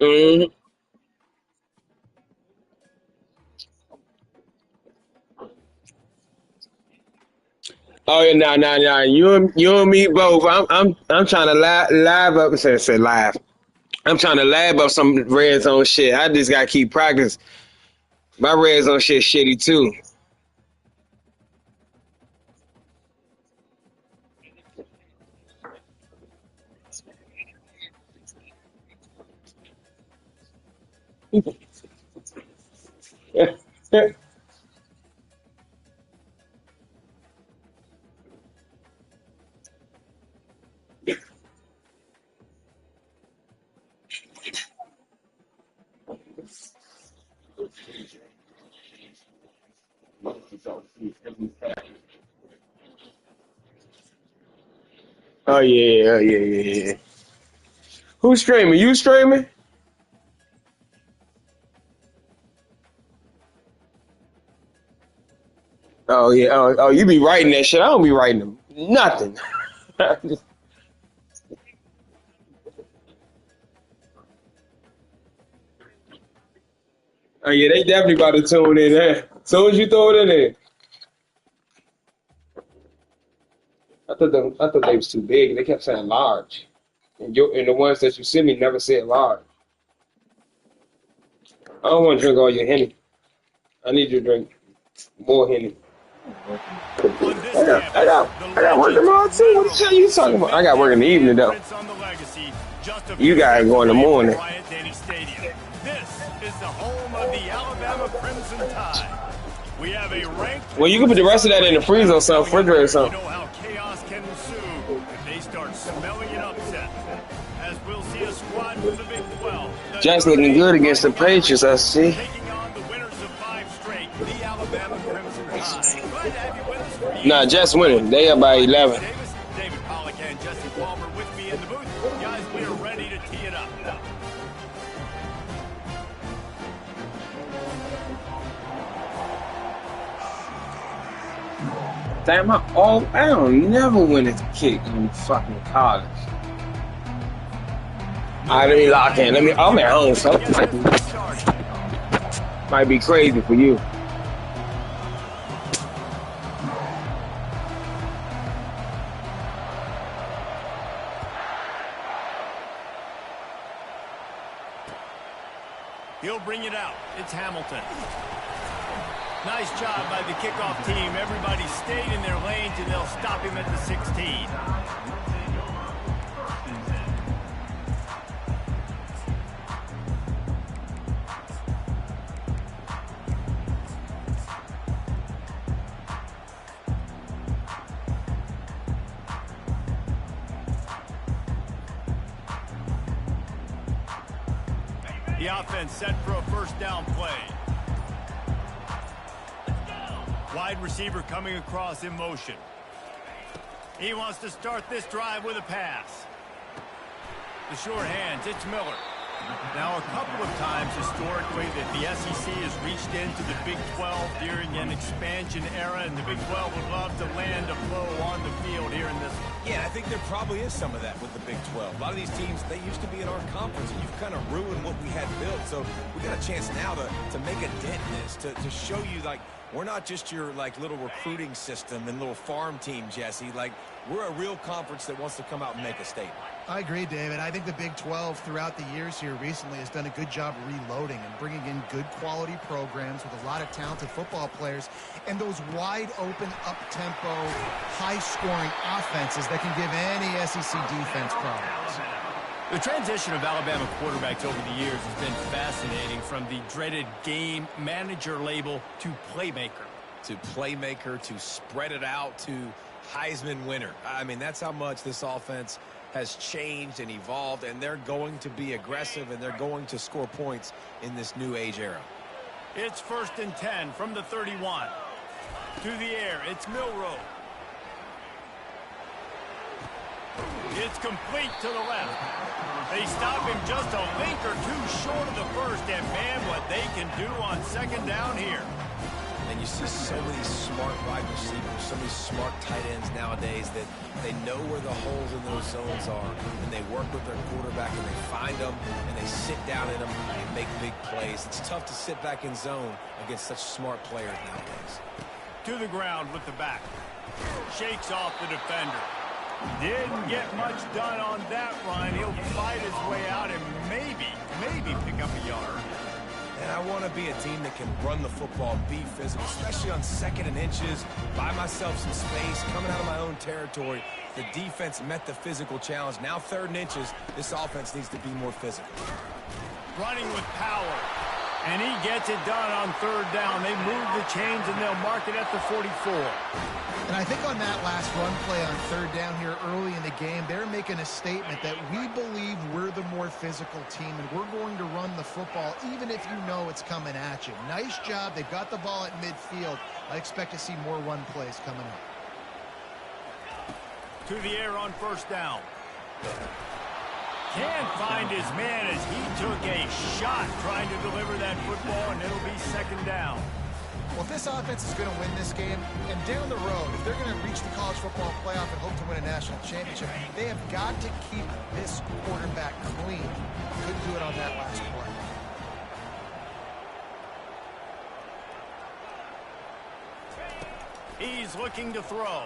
Mhm. Oh yeah, nah. You and me both. I'm trying to live up. Say live. I'm trying to lab up some red zone shit. I just gotta keep practice. My red zone shit shitty too. Oh yeah. Who's streaming? You streaming? Oh yeah. Oh, you be writing that shit. I don't be writing them. Nothing. Oh yeah, they definitely about to tune in there. As soon as you throw it in there. I thought they was too big. They kept saying large. And the ones that you sent me never said large. I don't want to drink all your Henny. I need you to drink more Henny. On this campus, the I got work legends tomorrow too. What the hell you talking about? I got work in the evening though. on the legacy just a You few gotta steps go in the away from morning. Bryant-Denny Stadium. This is the home of the Alabama Crimson Tide. We have a ranked. Well, you can put the rest of that in the freezer or something, refrigerator or You something. know how chaos can ensue if they start smelling an upset. As we'll see a squad from the Big 12. Jets looking good against the Patriots, I see. Taking on the winners of 5 straight, the Alabama Crimson Tide. Glad to have you with us for Nah, Jets winning. They up by 11. David Pollock and Jesse Palmer with me in the booth. Guys, we are ready to tee it up. Damn, I don't never win a kick in fucking college. Alright, let me lock in. I'm at home, so might be crazy for you. He'll bring it out. It's Hamilton. Nice job by the kickoff team. Everybody stayed in their lanes, and they'll stop him at the 16. The offense set for a first down play. Wide receiver coming across in motion. He wants to start this drive with a pass. The short hands, it's Miller. Now, a couple of times historically that the SEC has reached into the Big 12 during an expansion era, and the Big 12 would love to land a blow on the field here in this one. Yeah, I think there probably is some of that with the Big 12. A lot of these teams, they used to be in our conference, and you've kind of ruined what we had built. So we got a chance now to make a dent in this, to show you, like, we're not just your, like, little recruiting system and little farm team, Jesse. Like, we're a real conference that wants to come out and make a statement. I agree, David. I think the Big 12 throughout the years here recently has done a good job reloading and bringing in good quality programs with a lot of talented football players and those wide open, up-tempo, high-scoring offenses that can give any SEC defense problems. The transition of Alabama quarterbacks over the years has been fascinating, from the dreaded game manager label to playmaker. To spread it out, to Heisman winner. I mean, that's how much this offense has changed and evolved, and they're going to be aggressive, and they're going to score points in this new age era. It's 1st and 10 from the 31. To the air, it's Milroe. It's complete to the left. They stop him just a link or two short of the first, and man, what they can do on 2nd down here. And you see so many smart wide receivers, so many smart tight ends nowadays that they know where the holes in those zones are, and they work with their quarterback, and they find them, and they sit down in them and make big plays. It's tough to sit back in zone against such smart players nowadays. To the ground with the back. Shakes off the defender. Didn't get much done on that run. He'll fight his way out and maybe pick up a yard. And I want to be a team that can run the football, be physical, especially on 2nd and inches, buy myself some space, coming out of my own territory. The defense met the physical challenge. Now 3rd and inches, this offense needs to be more physical. Running with power. And he gets it done on 3rd down. They move the chains and they'll mark it at the 44. And I think on that last run play on 3rd down here early in the game, they're making a statement that we believe we're the more physical team and we're going to run the football even if you know it's coming at you. Nice job. They've got the ball at midfield. I expect to see more run plays coming up. To the air on 1st down. Can't find his man as he took a shot trying to deliver that football, and it'll be 2nd down. Well, if this offense is going to win this game, and down the road, if they're going to reach the college football playoff and hope to win a national championship, they have got to keep this quarterback clean. Couldn't do it on that last play. He's looking to throw.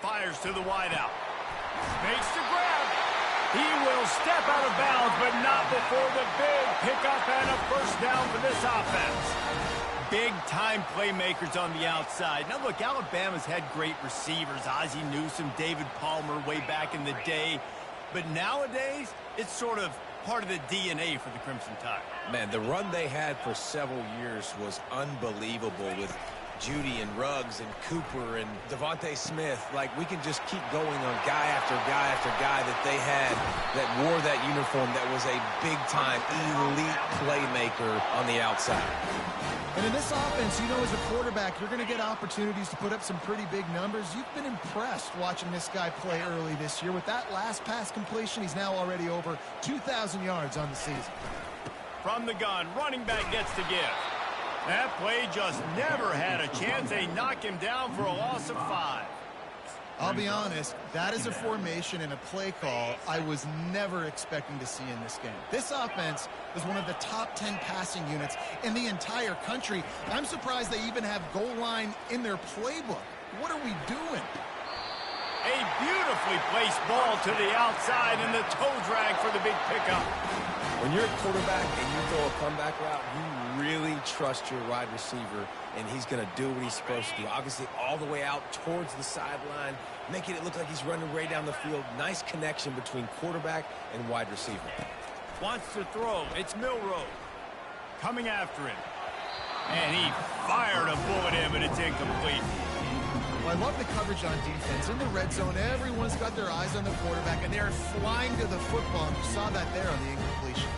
Fires to the wideout. Makes the grab. He will step out of bounds, but not before the big pickup and a 1st down for this offense. Big-time playmakers on the outside. Now, look, Alabama's had great receivers. Ozzie Newsome, David Palmer way back in the day. But nowadays, it's sort of part of the DNA for the Crimson Tide. Man, the run they had for several years was unbelievable with Judy and Ruggs and Cooper and Devontae Smith. Like, we can just keep going on guy after guy after guy that they had that wore that uniform that was a big-time elite playmaker on the outside. And in this offense, you know, as a quarterback, you're going to get opportunities to put up some pretty big numbers. You've been impressed watching this guy play early this year. With that last pass completion, he's now already over 2,000 yards on the season. From the gun, running back gets to give. That play just never had a chance. They knock him down for a loss of 5. I'll be honest, that is a formation and a play call I was never expecting to see in this game. This offense is one of the top 10 passing units in the entire country. I'm surprised they even have goal line in their playbook. What are we doing? A beautifully placed ball to the outside and the toe drag for the big pickup. When you're a quarterback and you throw a comeback route, you really trust your wide receiver, and he's going to do what he's supposed to do. Obviously, all the way out towards the sideline, making it look like he's running right down the field. Nice connection between quarterback and wide receiver. Wants to throw. It's Milroe coming after him. And he fired a bullet in, but it's incomplete. Well, I love the coverage on defense. In the red zone, everyone's got their eyes on the quarterback, and they're flying to the football. You saw that there on the incompletion.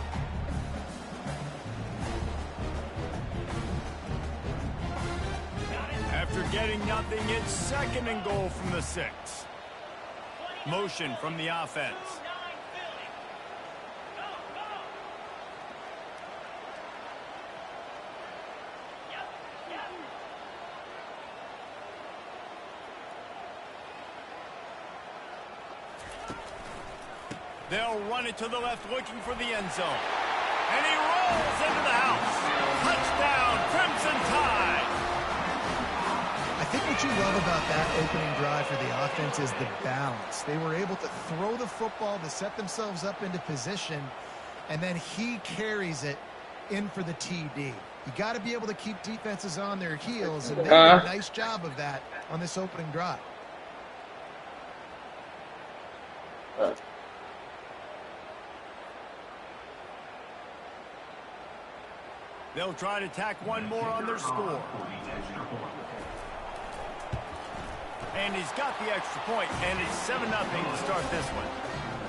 After getting nothing, it's 2nd and goal from the 6. Motion from the offense. They'll run it to the left, looking for the end zone. And he rolls into the house. Touchdown, Crimson Tide. I think what you love about that opening drive for the offense is the balance. They were able to throw the football to set themselves up into position, and then he carries it in for the TD. You got to be able to keep defenses on their heels, and they did a nice job of that on this opening drive. They'll try to tack one more on their score. And he's got the extra point, and it's 7-0 to start this one.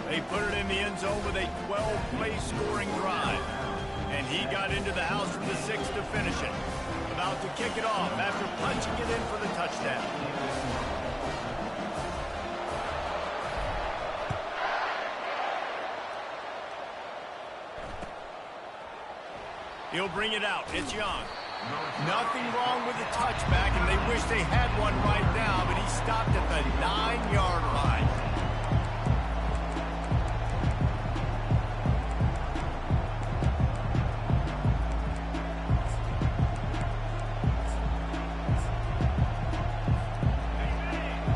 They put it in the end zone with a 12-play scoring drive. And he got into the house from the 6 to finish it. About to kick it off after punching it in for the touchdown. He'll bring it out. It's Young. Nothing wrong with the touchback, and they wish they had one right now, but he stopped at the 9-yard line.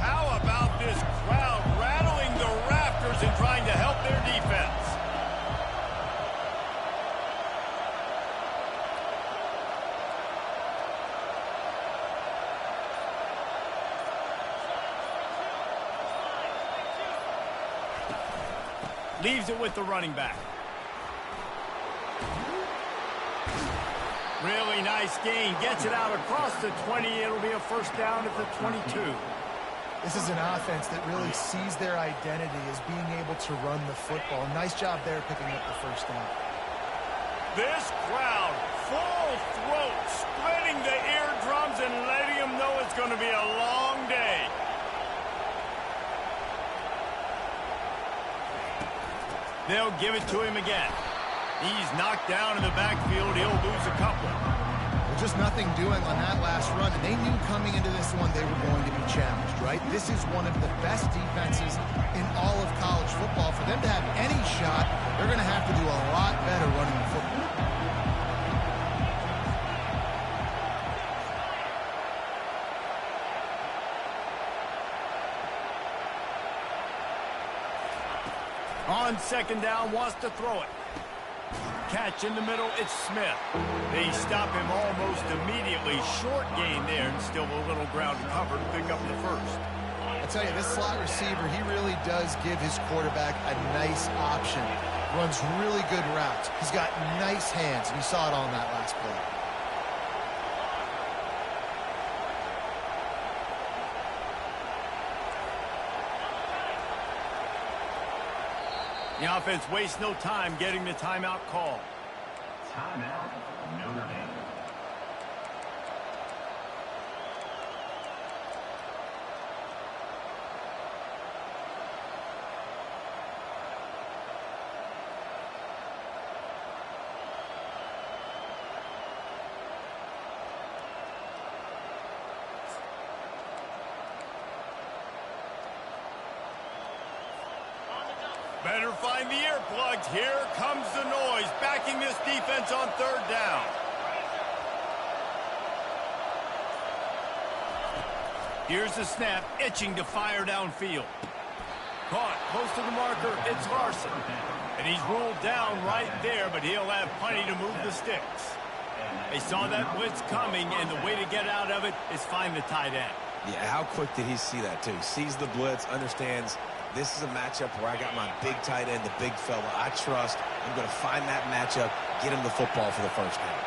How about this crowd rattling the rafters and trying to help their defense? Leaves it with the running back. Really nice gain. Gets it out across the 20. It'll be a first down at the 22. This is an offense that really sees their identity as being able to run the football. Nice job there picking up the first down. This crowd, full throat, splitting the eardrums and letting them know it's going to be a long day. They'll give it to him again. He's knocked down in the backfield. He'll lose a couple. Well, just nothing doing on that last run, and they knew coming into this one they were going to be challenged, right? This is one of the best defenses in all of college football. For them to have any shot, they're going to have to do a lot better running the football. On second down, wants to throw it. Catch in the middle, it's Smith. They stop him almost immediately. Short gain there, and still a little ground to cover to pick up the first. I tell you, this slot receiver, he really does give his quarterback a nice option. Runs really good routes. He's got nice hands, and you saw it on that last play. The offense wastes no time getting the timeout call. Timeout, Notre Dame. Better find the earplugs. Here comes the noise, backing this defense on third down. Here's the snap, itching to fire downfield. Caught, close to the marker, it's Larson. And he's ruled down right there, but he'll have plenty to move the sticks. They saw that blitz coming, and the way to get out of it is find the tight end. Yeah, how quick did he see that, too? Sees the blitz, understands this is a matchup where I got my big tight end, the big fella I trust. I'm going to find that matchup, get him the football for the first down.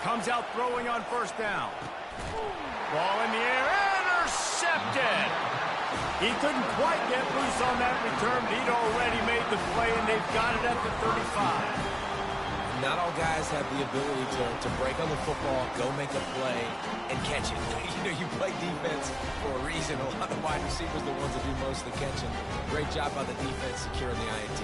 Comes out throwing on first down. Ball in the air, intercepted. He couldn't quite get loose on that return, but he'd already made the play, and they've got it at the 35. Not all guys have the ability to break on the football, go make a play, and catch it. You know, you play defense for a reason. A lot of wide receivers are the ones that do most of the catching. Great job by the defense securing the INT.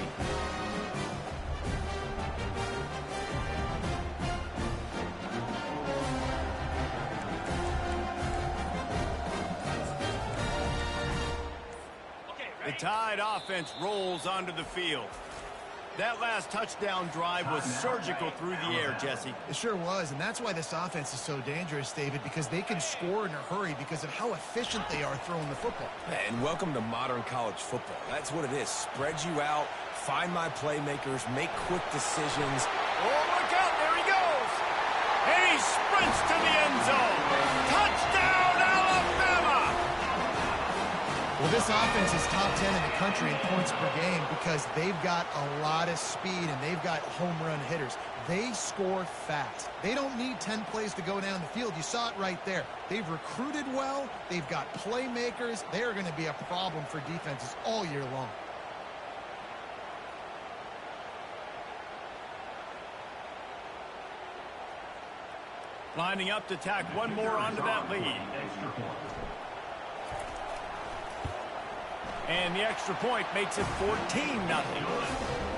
The Tide offense rolls onto the field. That last touchdown drive was surgical through the air, Jesse. It sure was, and that's why this offense is so dangerous, David, because they can score in a hurry because of how efficient they are throwing the football. And welcome to modern college football. That's what it is. Spread you out, find my playmakers, make quick decisions. Oh, look out, there he goes. And he sprints to the end zone. Touchdown, Alabama! Well, this offense is top 10 in the country in points per game because they've got a lot of speed and they've got home run hitters. They score fast. They don't need 10 plays to go down the field. You saw it right there. They've recruited well. They've got playmakers. They're going to be a problem for defenses all year long. Lining up to tack one more onto that lead. And the extra point makes it 14-0.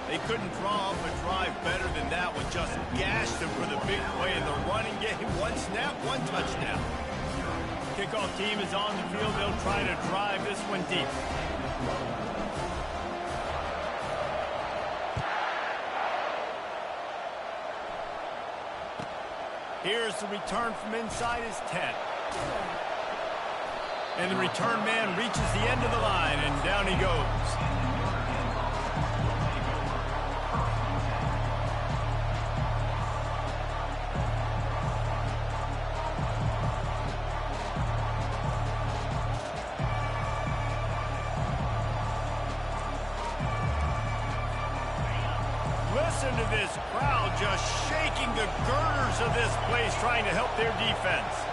They couldn't draw up a drive better than that one. Just gashed them for the big play in the running game. One snap, one touchdown. Kickoff team is on the field. They'll try to drive this one deep. Here's the return from inside his 10. And the return man reaches the end of the line, and down he goes. Listen to this crowd just shaking the girders of this place, trying to help their defense.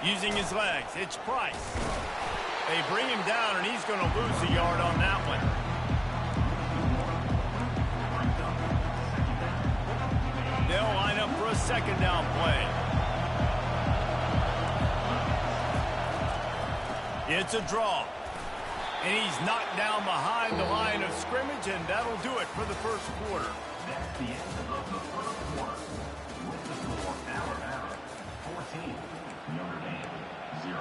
Using his legs, it's Price. They bring him down, and he's going to lose a yard on that one. They'll line up for a second down play. It's a draw. And he's knocked down behind the line of scrimmage, and that'll do it for the first quarter. That's the end of the first quarter. With the score, Alabama 14, Notre Dame 0.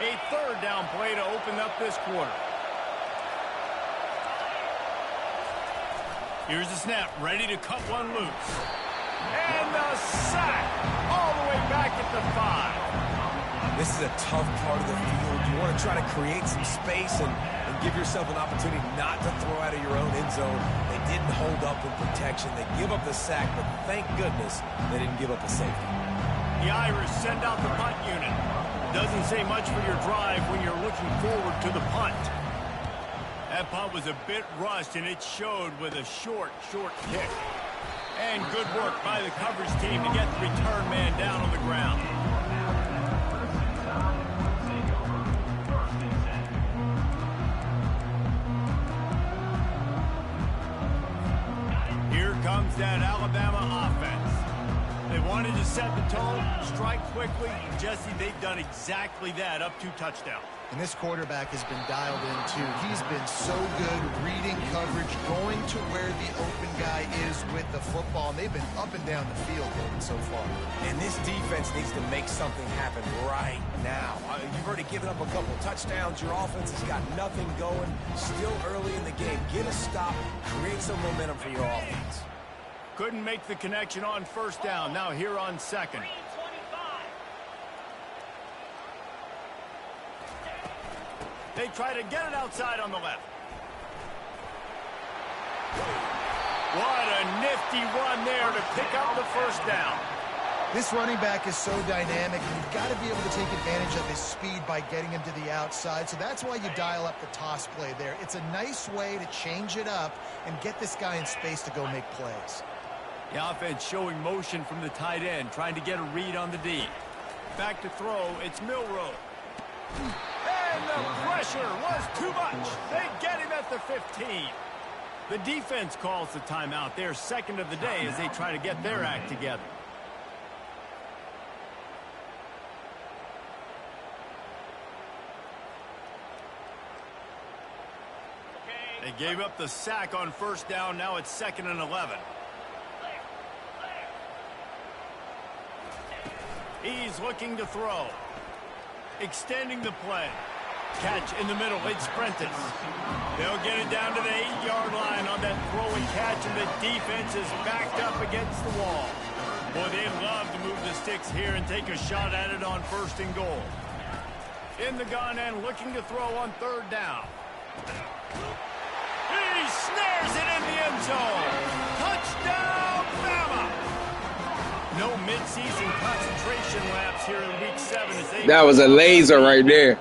A third down play to open up this quarter. Here's the snap, ready to cut one loose. And the sack all the way back at the 5. This is a tough part of the field. You want to try to create some space and give yourself an opportunity not to throw out of your own end zone. They didn't hold up in protection. They give up the sack, but thank goodness they didn't give up a safety. The Irish send out the punt unit. Doesn't say much for your drive when you're looking forward to the punt. That punt was a bit rushed, and it showed with a short kick. And good work by the coverage team to get the return man down on the ground. Here comes that Alabama offense. They wanted to set the tone, strike quickly. Jesse, they've done exactly that, up 2 touchdowns. And this quarterback has been dialed in, too. He's been so good reading coverage, going to where the open guy is with the football. And they've been up and down the field so far. And this defense needs to make something happen right now. You've already given up a couple touchdowns. Your offense has got nothing going. Still early in the game. Get a stop. Create some momentum for your offense. Couldn't make the connection on first down. Now here on second. They try to get it outside on the left. What a nifty run there to pick up the first down. This running back is so dynamic, and you've got to be able to take advantage of his speed by getting him to the outside. So that's why you dial up the toss play there. It's a nice way to change it up and get this guy in space to go make plays. The offense showing motion from the tight end, trying to get a read on the D. Back to throw, it's Milroe. And the pressure was too much. They get him at the 15. The defense calls the timeout. Their second of the day as they try to get their act together. They gave up the sack on first down. Now it's 2nd and 11. He's looking to throw. Extending the play. Catch in the middle. It's Prentice. They'll get it down to the 8-yard line on that throw and catch, and the defense is backed up against the wall. Boy, they'd love to move the sticks here and take a shot at it on 1st and goal. In the gun and looking to throw on 3rd down. He snares it in the end zone. Touchdown, Bama! No mid-season concentration laps here in Week 7. As they That was a laser right there.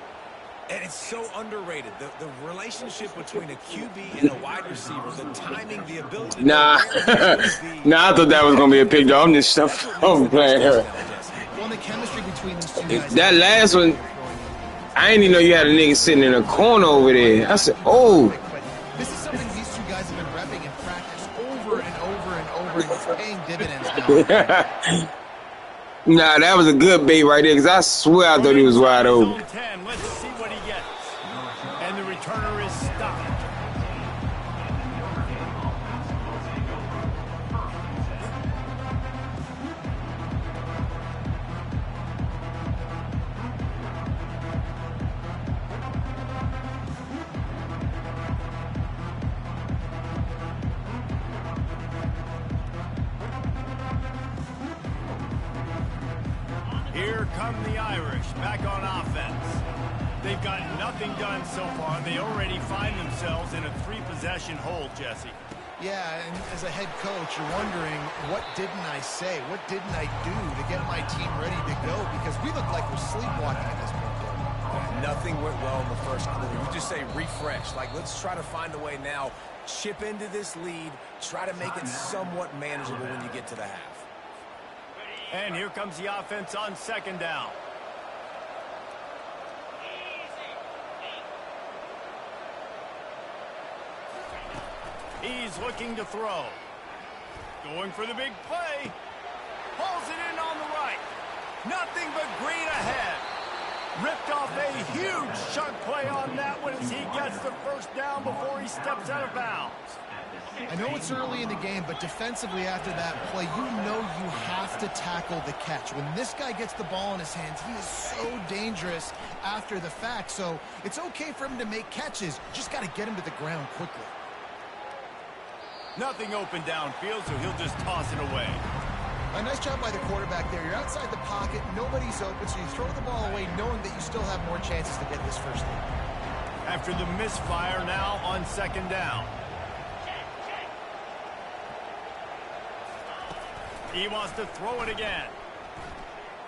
And it's so underrated. The relationship between a QB and a wide receiver, the timing, the ability to Nah, know where he's going to be. nah, I thought that was gonna be a pick, though. I'm just playing her. Well, the chemistry between these two guys. That last one, I didn't even know you had a nigga sitting in a corner over there. I said, oh. But this is something these two guys have been repping in practice over and over and over, and it's paying dividends now. Nah, that was a good bait right there, because I swear I thought he was wide open. 10. Let's see what he gets. And the returner is stopped. Here come the Irish back on offense. They've got nothing done so far. They already find themselves in a 3-possession hole, Jesse. Yeah, and as a head coach, you're wondering, what didn't I say? What didn't I do to get my team ready to go? Because we look like we're sleepwalking at this point. Nothing went well in the first quarter. You just say refresh. Like, let's try to find a way now. Chip into this lead. Try to make it somewhat manageable when you get to the half. And here comes the offense on 2nd down. He's looking to throw. Going for the big play. Pulls it in on the right. Nothing but green ahead. Ripped off a huge chunk play on that one as he gets the 1st down before he steps out of bounds. I know it's early in the game, but defensively after that play, you know you have to tackle the catch. When this guy gets the ball in his hands, he is so dangerous after the fact. So it's okay for him to make catches. Just got to get him to the ground quickly. Nothing open downfield, so he'll just toss it away. A nice job by the quarterback there. You're outside the pocket, nobody's open, so you throw the ball away knowing that you still have more chances to get this 1st down. After the misfire, now on 2nd down. He wants to throw it again.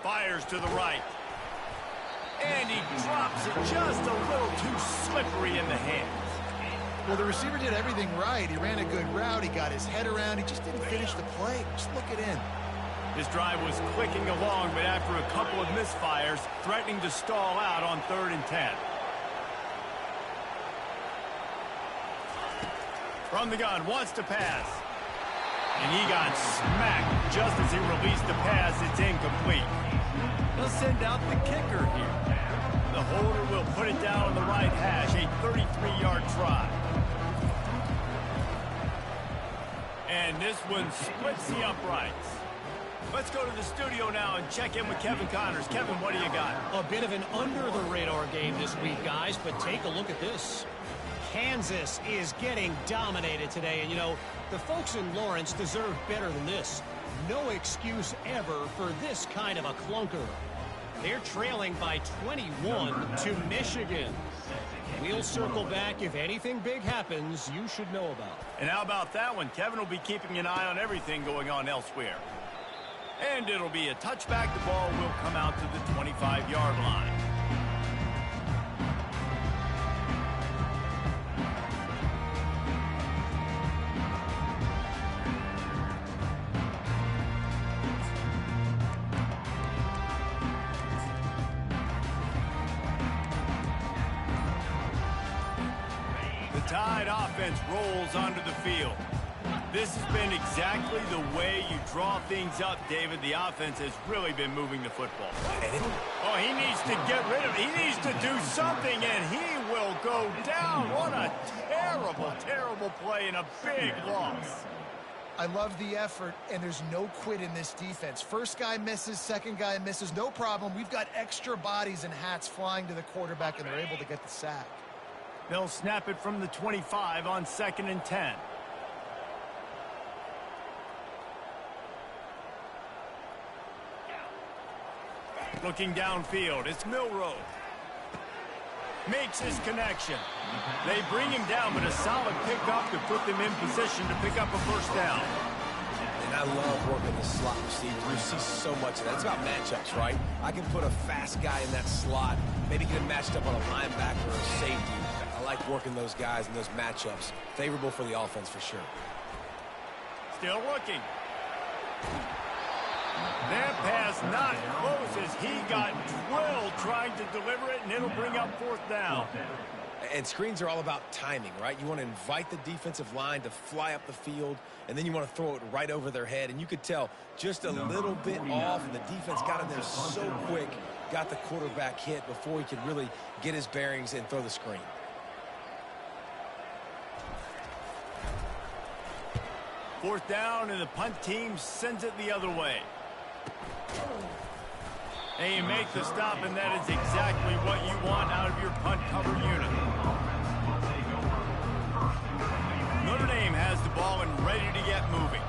Fires to the right. And he drops it just a little too slippery in the hands. Well, the receiver did everything right. He ran a good route. He got his head around. He just didn't finish the play. Just look it in. His drive was clicking along, but after a couple of misfires, threatening to stall out on 3rd and 10. From the gun, wants to pass. And he got smacked just as he released the pass. It's incomplete. They'll send out the kicker here. The holder will put it down on the right hash, a 33-yard try. And this one splits the uprights. Let's go to the studio now and check in with Kevin Connors. Kevin, what do you got? A bit of an under-the-radar game this week, guys, but take a look at this. Kansas is getting dominated today, and, you know, the folks in Lawrence deserve better than this. No excuse ever for this kind of a clunker. They're trailing by 21 to Michigan. We'll circle back. If anything big happens, you should know about. And how about that one? Kevin will be keeping an eye on everything going on elsewhere. And it'll be a touchback. The ball will come out to the 25-yard line. Tide offense rolls onto the field. This has been exactly the way you draw things up, David. The offense has really been moving the football. Oh, he needs to get rid of it. He needs to do something, and he will go down. What a terrible, terrible play and a big loss. I love the effort, and there's no quit in this defense. First guy misses, second guy misses, no problem. We've got extra bodies and hats flying to the quarterback, and they're able to get the sack. They'll snap it from the 25 on 2nd and 10. Looking downfield, it's Milroe. Makes his connection. They bring him down, but a solid pickup to put them in position to pick up a 1st down. And I love working the slot receiver. You see so much of that. It's about matchups, right? I can put a fast guy in that slot, maybe get him matched up on a linebacker or a safety. I like working those guys in those matchups. Favorable for the offense for sure. Still looking. That pass not close as he got drilled trying to deliver it, and it'll bring up 4th down. And screens are all about timing, right? You want to invite the defensive line to fly up the field, and then you want to throw it right over their head. And you could tell just a little bit off, and the defense got in there so quick, got the quarterback hit before he could really get his bearings and throw the screen. Fourth down, and the punt team sends it the other way. And you make the stop, and that is exactly what you want out of your punt cover unit. Notre Dame has the ball and ready to get moving.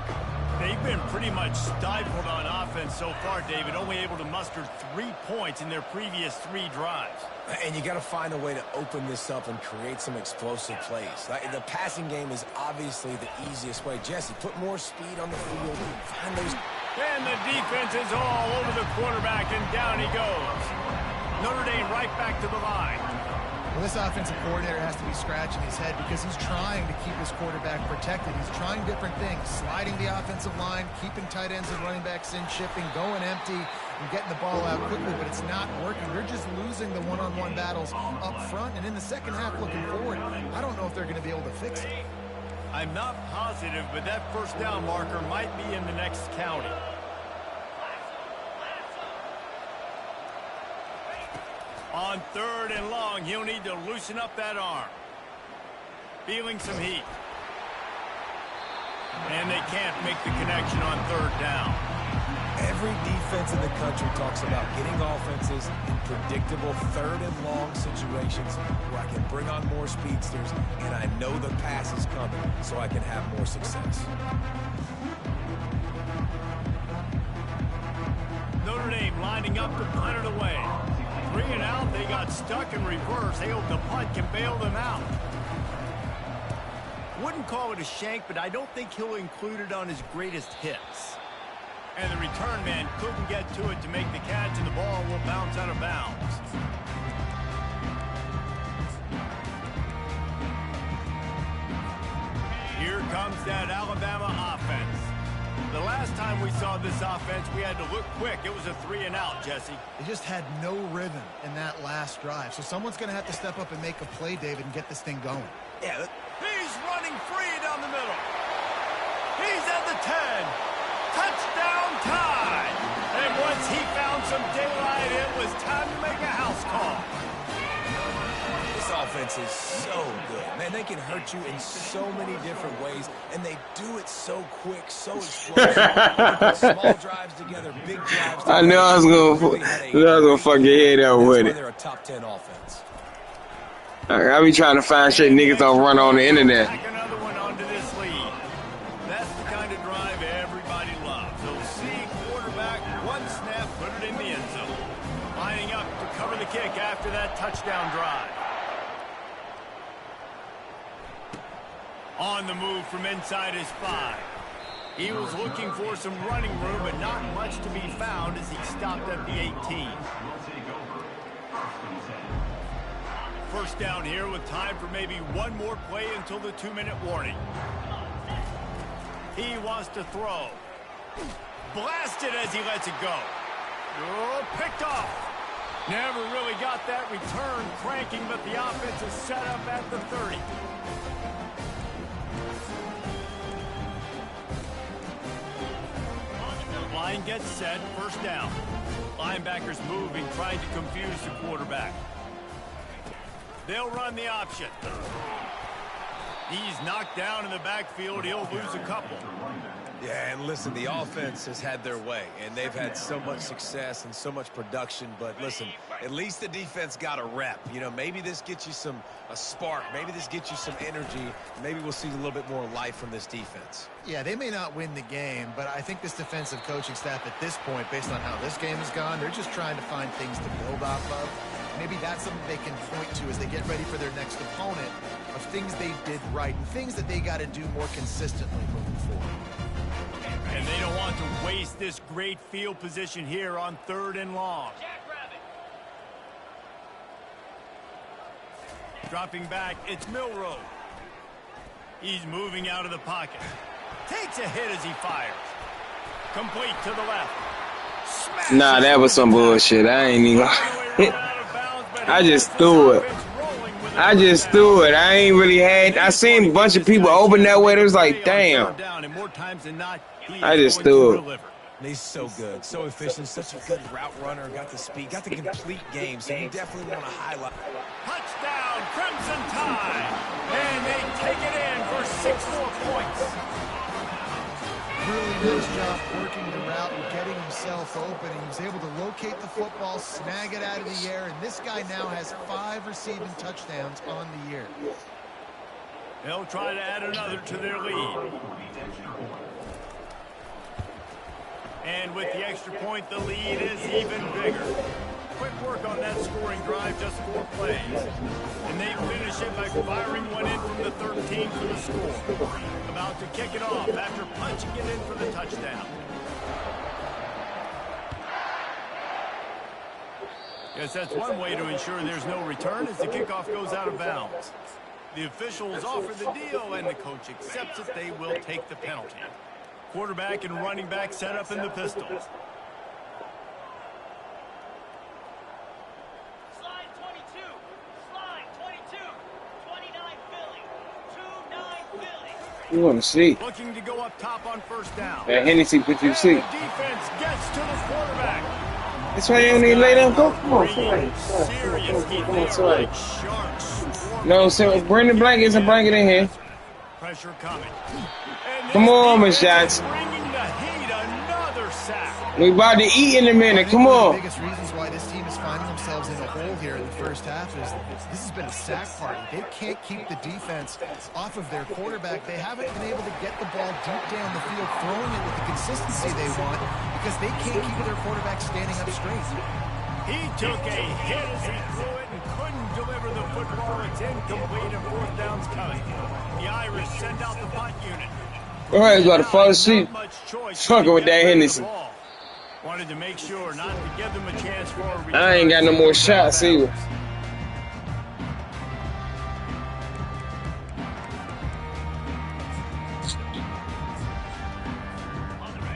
They've been pretty much stifled on offense so far, David, only able to muster 3 points in their previous 3 drives. And you got to find a way to open this up and create some explosive plays. The passing game is obviously the easiest way. Jesse, put more speed on the field. Find those. And the defense is all over the quarterback, and down he goes. Notre Dame right back to the line. Well, this offensive coordinator has to be scratching his head because he's trying to keep his quarterback protected. He's trying different things, sliding the offensive line, keeping tight ends and running backs in, shipping, going empty, and getting the ball out quickly, but it's not working. They're just losing the one-on-one battles up front, and in the second half looking forward, I don't know if they're going to be able to fix it. I'm not positive, but that first down marker might be in the next county. On 3rd and long, he'll need to loosen up that arm. Feeling some heat. And they can't make the connection on 3rd down. Every defense in the country talks about getting offenses in predictable 3rd and long situations where I can bring on more speedsters and I know the pass is coming so I can have more success. Notre Dame lining up to punt it away. 3 and out, they got stuck in reverse. They hope the punt can bail them out. Wouldn't call it a shank, but I don't think he'll include it on his greatest hits. And the return man couldn't get to it to make the catch, and the ball will bounce out of bounds. Here comes that Alabama offense. The last time we saw this offense, we had to look quick. It was a 3 and out, Jesse. They just had no rhythm in that last drive. So someone's going to have to step up and make a play, David, and get this thing going. Yeah. He's running free down the middle. He's at the 10. Touchdown time. And once he found some daylight, it was time to make a house call. This offense is so good. Man, they can hurt you in so many different ways, and they do it so quick, so explosive. Small drives together, big drives together. I knew I was gonna fuck your head out with it. They're a top 10 offense. I be trying to find shit niggas don't run on the internet. Tack another one onto this lead. That's the kind of drive everybody loves. They'll see quarterback, one snap, put it in the end zone. Lining up to cover the kick after that touchdown drive. On the move from inside his 5. He was looking for some running room, but not much to be found as he stopped at the 18. First down here with time for maybe one more play until the 2-minute warning. He wants to throw. Blasted as he lets it go. Oh, picked off. Never really got that return cranking, but the offense is set up at the 30. Line gets set, first down. Linebackers moving, trying to confuse the quarterback. They'll run the option. He's knocked down in the backfield. He'll lose a couple. Yeah, and listen, the offense has had their way, and they've had so much success and so much production. But listen, at least the defense got a rep. You know, maybe this gets you a spark. Maybe this gets you some energy. Maybe we'll see a little bit more life from this defense. Yeah, they may not win the game, but I think this defensive coaching staff at this point, based on how this game has gone, they're just trying to find things to build off of. Maybe that's something they can point to as they get ready for their next opponent, of things they did right and things that they got to do more consistently moving forward. And they don't want to waste this great field position here on 3rd and long. Dropping back, it's Milroe. He's moving out of the pocket. Takes a hit as he fires. Complete to the left. Smashes. Nah, that was some bullshit. I ain't even. I just threw it. I just threw it. I ain't really had. I seen a bunch of people open that way. It was like, damn. I just threw it. He's so good, so efficient, such a good route runner. Got the speed, got the complete game. So you definitely want to highlight. Touchdown, Crimson Tide, and they take it in for 6 more points. Really nice job working the route and getting himself open. He was able to locate the football, snag it out of the air, and this guy now has 5 receiving touchdowns on the year. They'll try to add another to their lead. And with the extra point, the lead is even bigger. Quick work on that scoring drive, just 4 plays. And they finish it by firing one in from the 13 for the score. About to kick it off after punching it in for the touchdown. Guess that's one way to ensure there's no return as the kickoff goes out of bounds. The officials offer the deal, and the coach accepts it. They will take the penalty. Quarterback and running back set up in the pistol. Slide 22. Slide 22. 29 Philly. 29 Philly. You want to see? Looking to go up top on 1st down. That Hennessy put you to sleep. The defense gets to the quarterback. That's why you don't need to lay down. Go. Come on, Serious defense like sharks. No, so bring the blankets and blanket in here. Pressure coming. Come on, Miss Shots. Bringing the heat, another sack. We about to eat in a minute. Come One of on. the biggest reasons why this team is finding themselves in a hole here in the first half is this has been a sack party. They can't keep the defense off of their quarterback. They haven't been able to get the ball deep down the field, throwing it with the consistency they want because they can't keep their quarterback standing up straight. He took a hit as he threw it and couldn't deliver the football. It's incomplete and 4th down's coming. The Irish send out the punt unit. All right, he's about to fall asleep. Fucking with that Hennessy. Wanted to make sure not to give them a chance for a return. I ain't got no more shots either.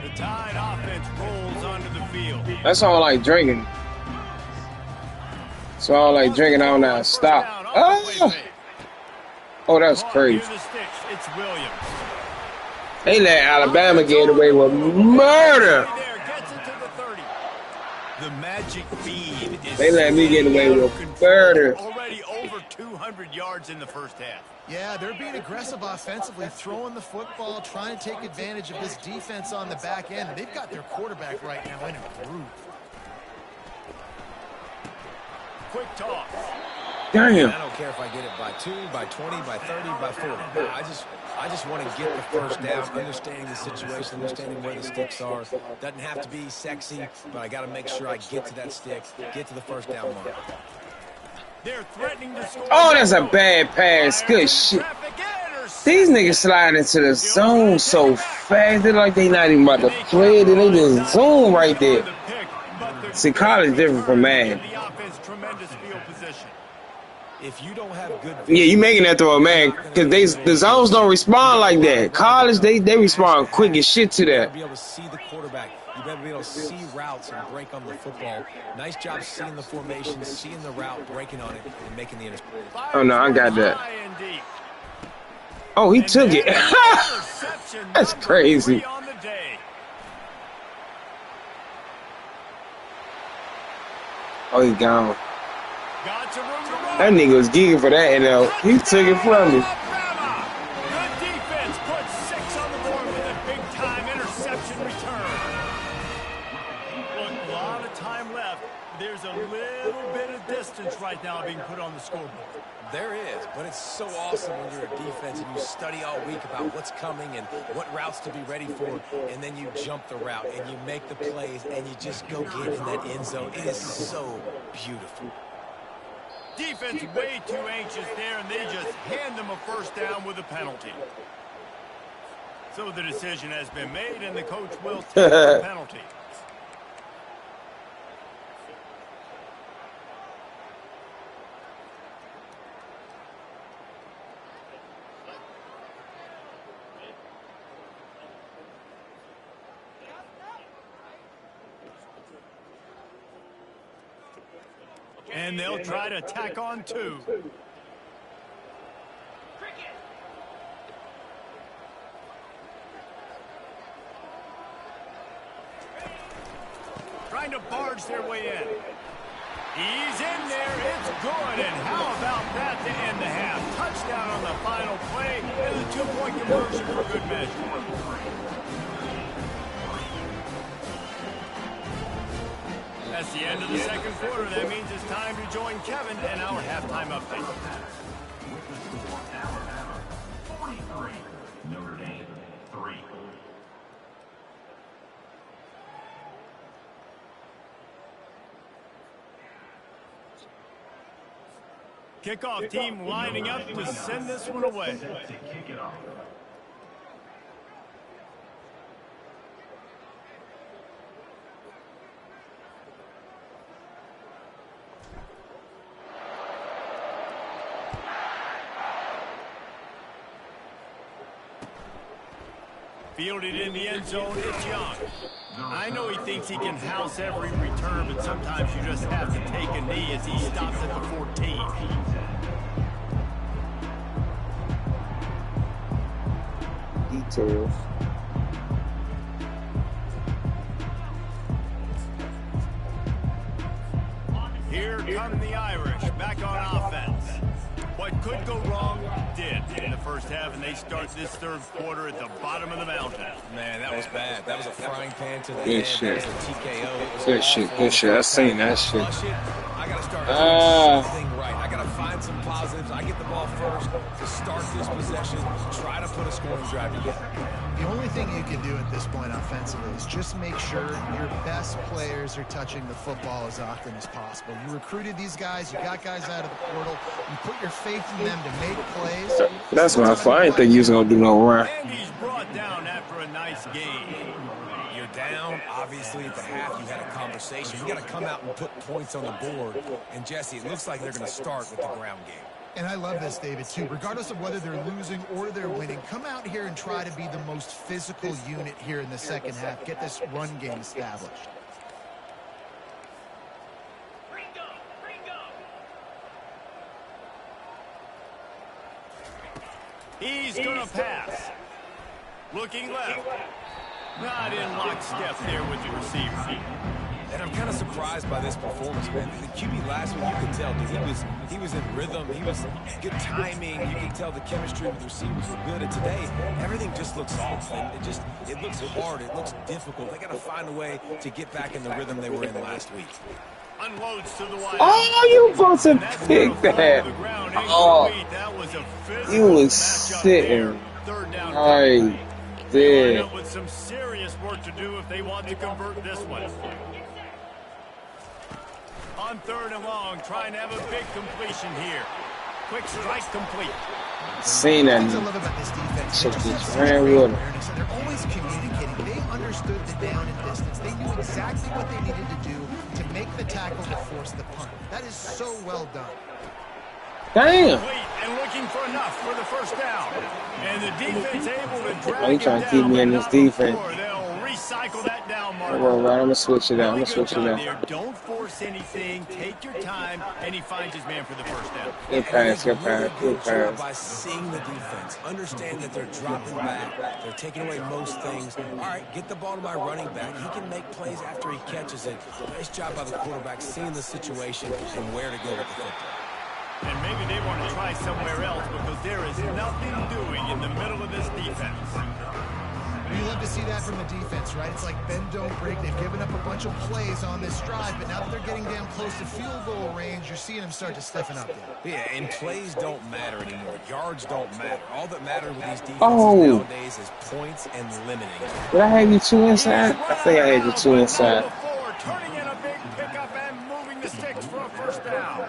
The Tide offense rolls onto the field. That's all I like drinking. That's all I like drinking. I don't know how to stop. Oh, that's crazy. Near the sticks, it's Williams. They let Alabama get away with murder. There, gets it to the 30. The magic bead is They let me get away with murder. already over 200 yards in the first half. Yeah, they're being aggressive offensively, throwing the football, trying to take advantage of this defense on the back end. They've got their quarterback right now in a groove. Quick toss. Damn. I don't care if I get it by 2, by 20, by 30, by 40. I just want to get the first down, understanding the situation, understanding where the sticks are. Doesn't have to be sexy, but I got to make sure I get to that stick, get to the first down mark. They're threatening to score. Oh, that's a bad pass. Good shit. These niggas slide into the zone so fast. They're like they not even about to play it, and they just zoom right there. See, college different from man. The offense, tremendous field position. If you don't have good Yeah, you making that throw, man, because the zones don't respond like that. College, they respond quick as shit to that. Be able to see the quarterback. You better be able to see routes and break on the football. Nice job seeing the formation, seeing the route, breaking on it, and making the interception. Oh, no, I got that. Oh, he took it. That's crazy. Oh, he gone. That nigga was geeking for that, he took it from me. Good defense puts 6 on the board with a big-time interception return. Look, a lot of time left. There's a little bit of distance right now being put on the scoreboard. There is, but it's so awesome when you're a defense and you study all week about what's coming and what routes to be ready for, and then you jump the route and you make the plays and you just go get in that end zone. It is so beautiful. Defense way too anxious there, and they just hand them a first down with a penalty. So the decision has been made, and the coach will take the penalty. And they'll try to tack on 2. Trying to barge their way in. He's in there. It's good. And how about that to end the half? Touchdown on the final play and the 2-point conversion for good measure. That's the end of the second quarter. That means it's time to join Kevin and our halftime update. With the score, Alabama 43, Notre Dame 3. Kickoff team lining up to send this one away. Set to kick it off. Fielded in the end zone, it's Young. I know he thinks he can house every return, but sometimes you just have to take a knee as he stops at the 14. Details. Here come the Irish, back on offense. What could go wrong did in the first half, and they start this third quarter at the bottom of the mountain. Man, that was bad. That was a frying pan to the Good head. shit. That was a TKO. It was Good shit, awful. good shit. I seen that shit. Flush it. I got to start doing something right. I got to find some positives. I get the ball first to start this possession, try to put a scoring drive together. The only thing you can do at this point offensively is just make sure your best players are touching the football as often as possible. You recruited these guys, you got guys out of the portal, you put your faith in them to make plays. That's my fault. I didn't think you was gonna do no run. And he's brought down after a nice game. You're down. Obviously, at the half, you had a conversation. You got to come out and put points on the board. And, Jesse, it looks like they're going to start with the ground game. And I love this, David, too. Regardless of whether they're losing or they're winning, come out here and try to be the most physical unit here in the second half. Get this run game established. Ringo, Ringo. He's going to pass. Looking left. Not in lockstep there with the receiver. And I'm kind of surprised by this performance, man. The QB last week, you could tell, dude, he was in rhythm. He was good timing. You can tell the chemistry with the receivers was good. And today, everything just looks off. And it looks hard. It looks difficult. They got to find a way to get back in the rhythm they were in last week. Unloads to the wide. Oh, you supposed to pick that. Oh, that was a physical you was matchup sitting there. Third down. right They're there. with some serious work to do if they want to convert this one. On third and long, trying to have a big completion here. Quick strike complete. Seen that. Things I love about this defense, Shit they just just have ran such with great him. awareness, and they're always communicating. They understood the down and distance. They knew exactly what they needed to do to make the tackle to force the punt. That is so well done. Damn. Complete and looking for enough for the first down. And the defense able to drag Oh, he him trying to down, keep me but in this not defense. before. They'll recycle that down marker. All right, I'm gonna switch it out. I'm Really gonna switch good it job out. there. Don't force anything. Take your time, and he finds his man for the first down. Good pass, good Really pass, good good job pass. by seeing the defense. Understand that they're dropping back. They're taking away most things. All right, get the ball to my running back. He can make plays after he catches it. Nice job by the quarterback seeing the situation and where to go with the football. And maybe they want to try somewhere else because there is nothing doing in the middle of this defense. You love to see that from the defense, right? It's like bend, don't break. They've given up a bunch of plays on this drive, but now that they're getting down close to field goal range, you're seeing them start to stiffen up there. Yeah, and plays don't matter anymore. Yards don't matter. All that matters with these defenses Oh. nowadays is points and limiting. Did I have you two inside? I think I had you two inside. Before, turning in a big pickup and moving the sticks for a first down.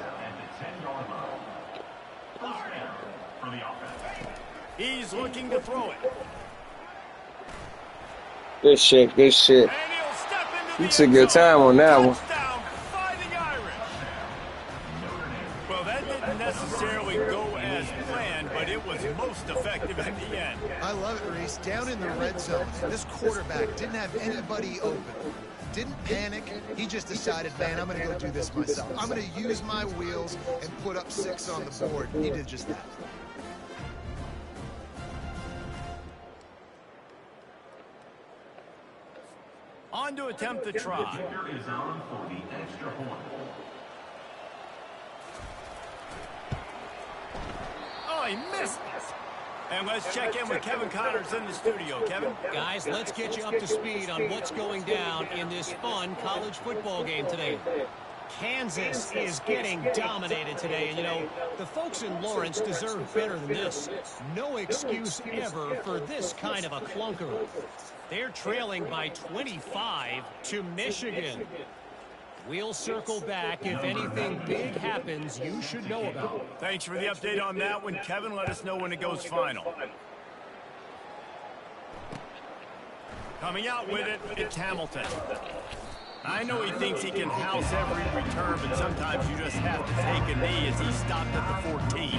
For the offense. He's looking to throw it. Good shit. Good shit. And he'll step into You the took end your zone. time on that one. Touchdown, Fighting Irish. Well, that didn't necessarily go as planned, but it was most effective at the end. I love it, Reese. Down in the red zone, this quarterback didn't have anybody open. Didn't panic. He just decided, man, I'm going to go do this myself. I'm going to use my wheels and put up 6 on the board. He did just that. On to attempt the try. Kicker is on for the extra point. Oh, he missed it. And let's check in with Kevin Connors in the studio. Kevin? Guys, let's get you up to speed on what's going down in this fun college football game today. Kansas is getting dominated today, and you know, the folks in Lawrence deserve better than this. No excuse ever for this kind of a clunker. They're trailing by 25 to Michigan. We'll circle back if anything big happens you should know about. Thanks for the update on that one, Kevin. Let us know when it goes final. Coming out with it, it's Hamilton. I know he thinks he can house every return, but sometimes you just have to take a knee as he stopped at the 14.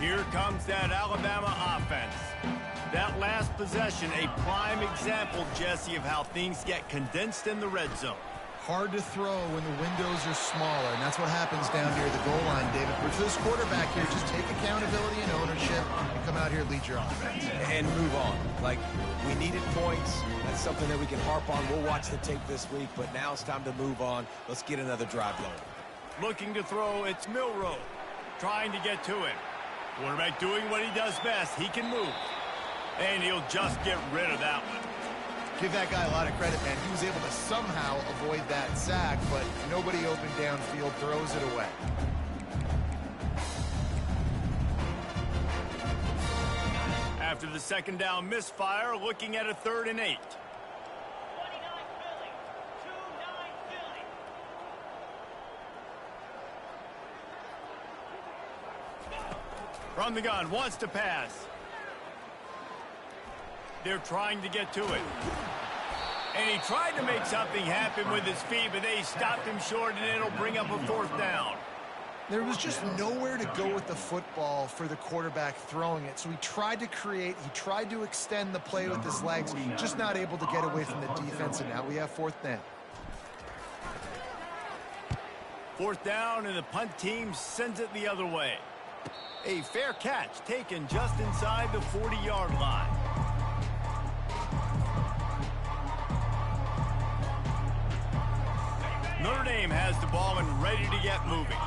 Here comes that Alabama offense. That last possession, a prime example, Jesse, of how things get condensed in the red zone. Hard to throw when the windows are smaller, and that's what happens down here at the goal line, David. But for this quarterback here, just take accountability and ownership and come out here and lead your offense. And move on. Like, we needed points. That's something that we can harp on. We'll watch the tape this week, but now it's time to move on. Let's get another drive going. Looking to throw, it's Milroe. Trying to get to it. Quarterback doing what he does best. He can move. And he'll just get rid of that one. Give that guy a lot of credit, man. He was able to somehow avoid that sack, but nobody open downfield, throws it away. After the second down misfire, looking at a 3rd and 8. 29 Philly. 29 Philly. From the gun, wants to pass. They're trying to get to it. And he tried to make something happen with his feet, but they stopped him short, and it'll bring up a 4th down. There was just nowhere to go with the football for the quarterback throwing it. So he tried to create, he tried to extend the play with his legs, just not able to get away from the defense, and now we have 4th down. 4th down, and the punt team sends it the other way. A fair catch taken just inside the 40-yard line. Notre Dame has the ball and ready to get moving.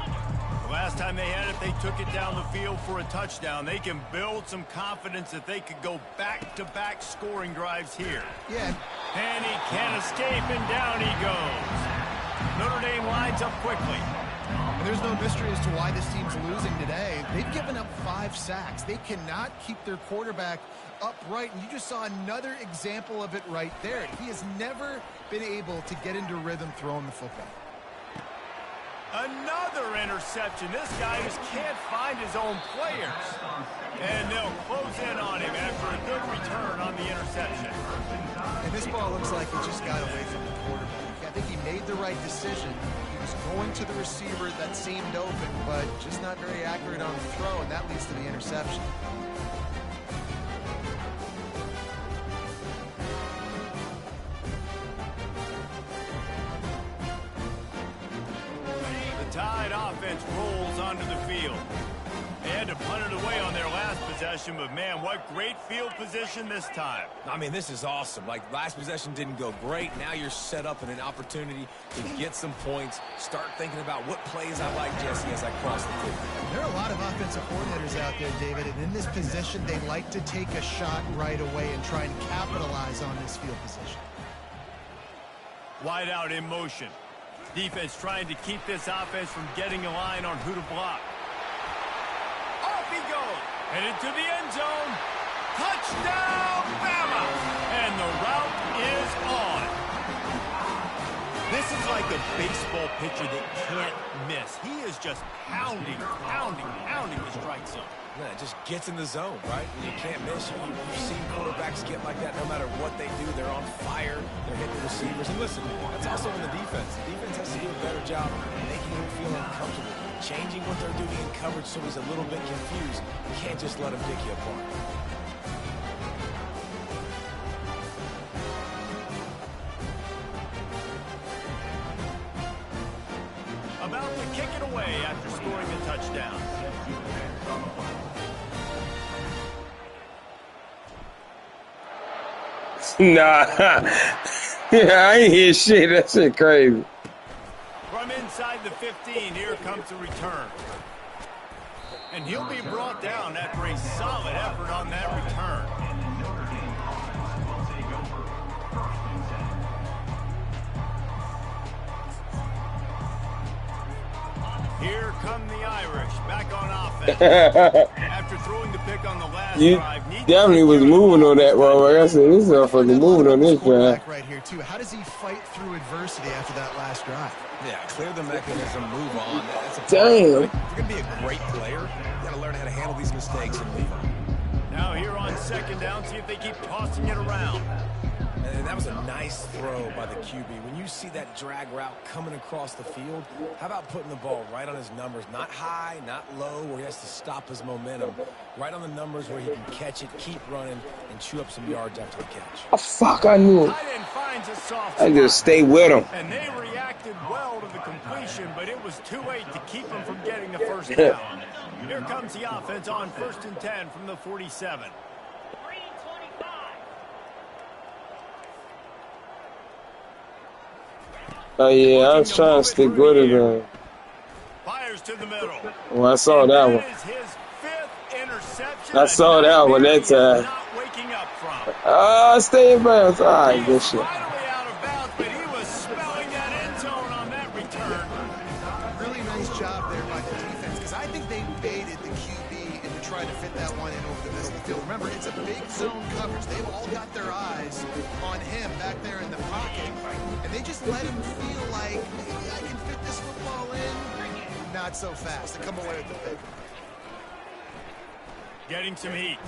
The last time they had it, they took it down the field for a touchdown. They can build some confidence that they could go back-to-back scoring drives here. Yeah. And he can't escape, and down he goes. Notre Dame lines up quickly. And there's no mystery as to why this team's losing today. They've given up 5 sacks. They cannot keep their quarterback upright, and you just saw another example of it right there. He has never been able to get into rhythm throwing the football. Another interception. This guy just can't find his own players. And they'll close in on him after a good return on the interception. And this ball looks like it just got away from the quarterback. I think he made the right decision. He was going to the receiver that seemed open, but just not very accurate on the throw, and that leads to the interception. The Tide offense rolls onto the field. They had to punt it away on their last possession, but man, what great field position this time. I mean, this is awesome. Like, last possession didn't go great. Now you're set up in an opportunity to get some points. Start thinking about what plays I like, Jesse, as I cross the field. There are a lot of offensive coordinators out there, David, and in this position, they like to take a shot right away and try and capitalize on this field position. Wide out in motion. Defense trying to keep this offense from getting a line on who to block. Off he goes. And into the end zone. Touchdown, Bama! And the route is on. This is like a baseball pitcher that can't miss. He is just pounding the strike zone. Man, it just gets in the zone, right? When you can't miss, you've seen quarterbacks get like that no matter what they do. They're on fire. They're hitting receivers. And listen, that's also in the defense. The defense has to do a better job making him feel uncomfortable, changing what they're doing in coverage so he's a little bit confused. You can't just let him pick you apart. About to kick it away after scoring a touchdown. Nah. Yeah, I ain't hear shit. That shit crazy. From inside the 15, here comes the return. And he'll be brought down after a solid effort on that return. Here come the Irish back on offense. After throwing the pick on the last You drive, definitely was moving on that one. Like I said, this motherfucker moving on this drive. Quarterback right here too. How does he fight through adversity after that last drive? Yeah, clear the mechanism, move on. That's a Damn. If you're going to be a great player, you got to learn how to handle these mistakes and move on. Now here on second down, see if they keep tossing it around. And that was a nice throw by the QB. When you see that drag route coming across the field, how about putting the ball right on his numbers? Not high, not low, where he has to stop his momentum. Right on the numbers where he can catch it, keep running, and chew up some yards after the catch. Oh, fuck, I knew it. Tight end finds a soft I just stay with him. and they reacted well to the completion, but it was too late to keep him from getting the first down. Here comes the offense on 1st and 10 from the 47. 325. Oh, yeah, I was trying to stick with it, man. Fires to the middle. Well, I saw that one. Is his 5th interception. I saw that one that time. Not waking up from. Ah, stay in bounds. All right, good He's shit. finally out of bounds, but he was smelling that end zone on that return. Really nice job there by the defense because I think they baited the QB into trying to fit that one in over the middle of the field. Remember, it's a big zone coverage. They've all got their eyes on him back there in the pocket, and they just let him feel like maybe I can fit this football in. Not so fast. They come away with the pick. Getting some heat.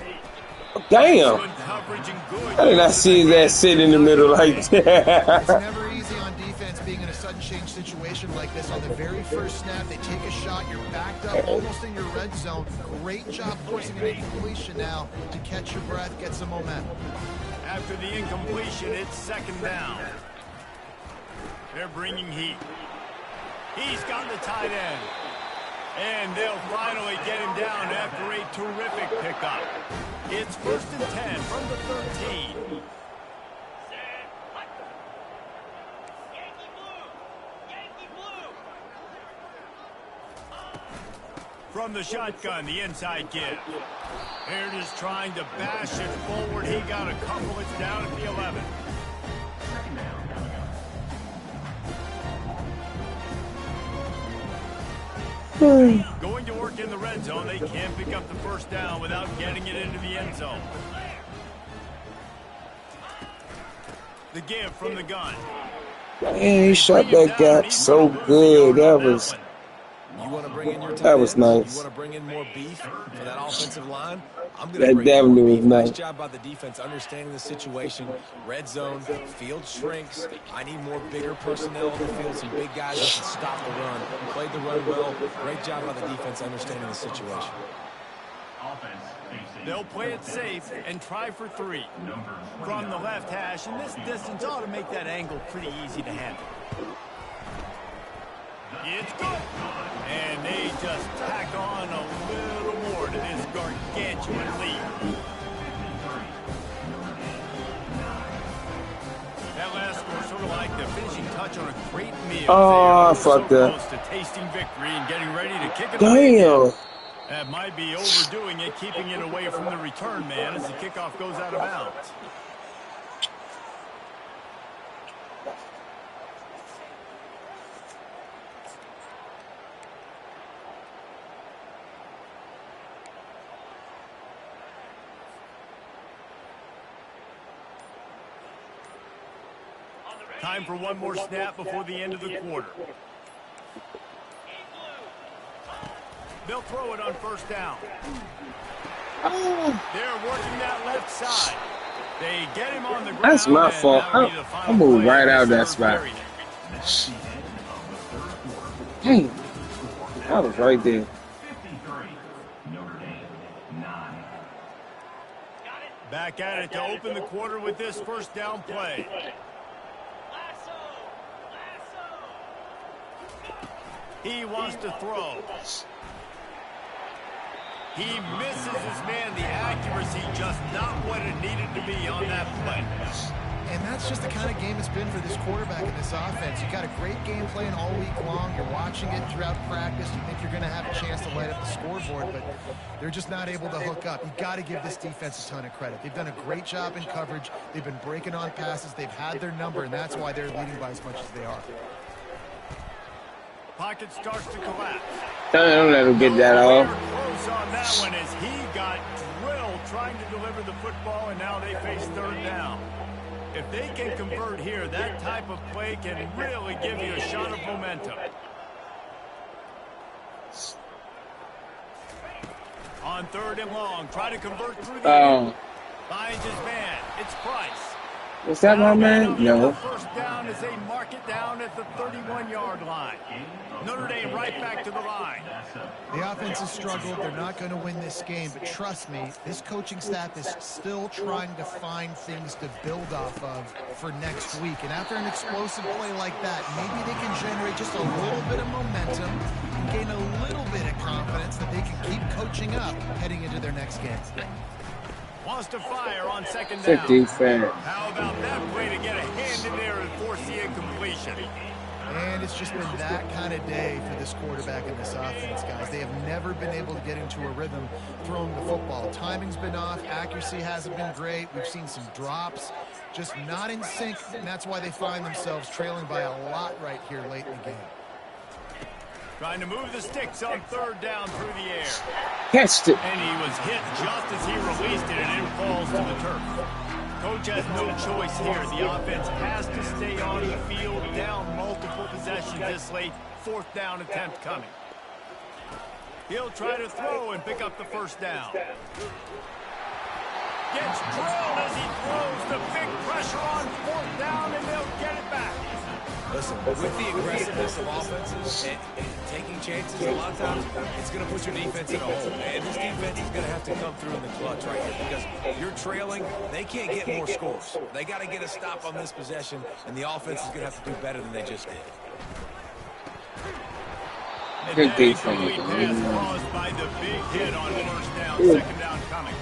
Damn. Good coverage and good. I did not see his ass sit in the middle like It's that. never easy on defense being in a sudden change situation like this. On the very first snap, they take a shot. You're backed up almost in your red zone. Great job forcing an incompletion now to catch your breath, get some momentum. After the incompletion, it's 2nd down. They're bringing heat. He's got the tight end. And they'll finally get him down after a terrific pickup. It's 1st and 10 from the 13. Set. Hut. Yankee blue. Yankee blue. From the shotgun, the inside give. Baird is trying to bash it forward. He got a couple. It's down at the 11. Going to work in the red zone. They can't pick up the first down without getting it into the end zone. The give from the gun. Man, he shot that gap so good. That was You want to bring in your tight That was ends? nice. You want to bring in more beef for that offensive line? I'm going That to bring in definitely more was beef. nice. Job by the defense understanding the situation. Red zone, field shrinks. I need more bigger personnel on the field, some big guys that can stop the run. Played the run well. Great job by the defense understanding the situation. They'll play it safe and try for 3. From the left hash, and this distance ought to make that angle pretty easy to handle. It's good. And they just tack on a little more to this gargantuan lead. That last score sort of like the finishing touch on a great meal. Oh, They are fuck that. close to tasting victory and getting ready to kick it away. damn. That might be overdoing it, keeping it away from the return man as the kickoff goes out of bounds. Time for one more snap before the end of the quarter. They'll throw it on first down. They're working that left side. They get him on the ground. That's my fault. I moved right out of that spot. Dang. I was right there. 53. Notre Dame, 9. Back at it to open the quarter with this first down play. Lasso! Lasso! He wants to throw. He misses his man. The accuracy just not what it needed to be on that play. And that's just the kind of game it's been for this quarterback in this offense. You got a great game plan all week long. You're watching it throughout practice. You think you're going to have a chance to light up the scoreboard, but they're just not able to hook up. You got to give this defense a ton of credit. They've done a great job in coverage. They've been breaking on passes. They've had their number, and that's why they're leading by as much as they are. Pocket starts to collapse. Don't let him get that off. Close on that one as he got drilled trying to deliver the football, and now they face third down. If they can convert here, that type of play can really give you a shot of momentum. On third and long, try to convert through the air. Finds his man. It's Price. Was that my man? No. First down as they mark it down at the 31-yard line. Notre Dame right back to the line. The offense has struggled. They're not going to win this game, but trust me, this coaching staff is still trying to find things to build off of for next week. And after an explosive play like that, maybe they can generate just a little bit of momentum and gain a little bit of confidence that they can keep coaching up heading into their next game. Wants to fire on second down. How about that play to get a hand in there and force the incompletion? And it's just been that kind of day for this quarterback and this offense, guys. They have never been able to get into a rhythm throwing the football. Timing's been off. Accuracy hasn't been great. We've seen some drops. Just not in sync, and that's why they find themselves trailing by a lot right here late in the game. Trying to move the sticks on third down through the air. Catched it. And he was hit just as he released it, and it falls to the turf. Coach has no choice here. The offense has to stay on the field, down multiple possessions this late. Fourth down attempt coming. He'll try to throw and pick up the first down. Gets drilled as he throws. The big pressure on fourth down, and they'll get it back. Listen, with the aggressiveness of offenses and taking chances, a lot of times it's going to put your defense in a hole. And this defense is going to have to come through in the clutch right here because you're trailing. They can't get more scores. They got to get a stop on this possession, and the offense is going to have to do better than they just did. Good defense. Pass caused by the big hit on first down, second down coming.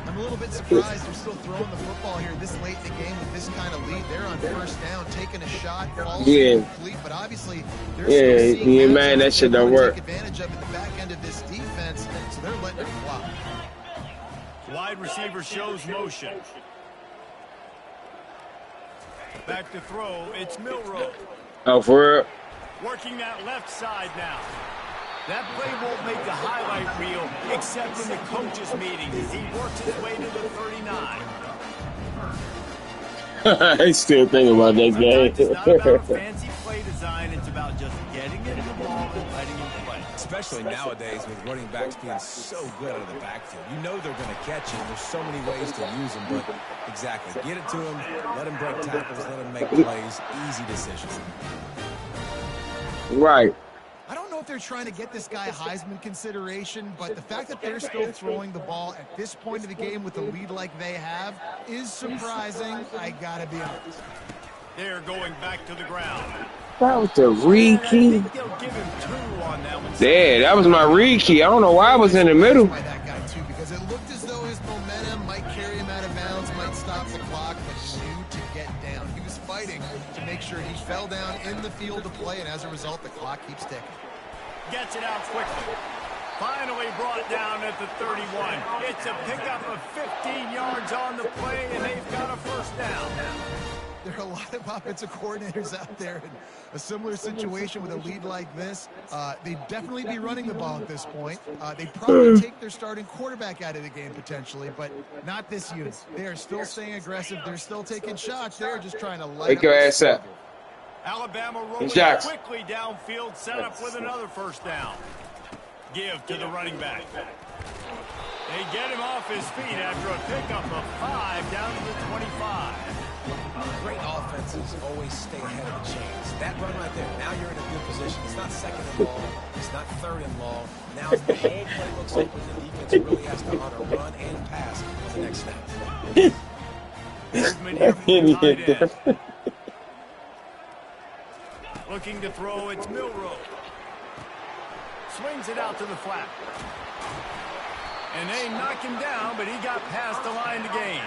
I'm a little bit surprised they're still throwing the football here this late in the game with this kind of lead. They're on first down, taking a shot, falls complete, but obviously they're still seeing man, that shit don't work. Take advantage of at the back end of this defense, so they're letting it flop. Wide receiver shows motion. Back to throw, it's Milroe. Oh, for real? Working that left side now. That play won't make the highlight reel except in the coaches' meetings as he works his way to the 39. I still think about that game. It's not about fancy play design. It's about just getting it in the ball and letting him play. Especially nowadays with running backs being so good out of the backfield. You know they're going to catch him. There's so many ways to use him, but exactly. Get it to him, let him break tackles, let him make plays. Easy decision. Right. I don't know if they're trying to get this guy Heisman consideration, but the fact that they're still throwing the ball at this point of the game with a lead like they have is surprising. I gotta be honest. They're going back to the ground. That was the read key. They'll give him 2 on that one. Yeah, that was my read key. I don't know why I was in the middle. By that guy too, because it looked as though his momentum might carry him out of bounds, might stop the clock, but he knew to get down. He was fighting to make sure he fell down in the field to play, and as a result, the clock keeps ticking. Gets it out quickly. Finally brought down at the 31. It's a pickup of 15 yards on the play, and they've got a first down. There are a lot of offensive coordinators out there in a similar situation with a lead like this. They'd definitely be running the ball at this point. They'd probably take their starting quarterback out of the game potentially, but not this unit. They are still staying aggressive. They're still taking shots. They're just trying to light Wake up your the ass up. schedule. Alabama rolling Shots. quickly downfield, set up with another first down. Give to the running back. They get him off his feet after a pickup of 5 down to the 25. Great offenses always stay ahead of the chains. That run right there, now you're in a good position. It's not second and long. It's not third and long. Now it's the whole play looks open. The defense really has to honor run and pass on the next snap. Movement here from the tight end. Looking to throw, it's Milroe. Swings it out to the flat. And they knock him down, but he got past the line to gain.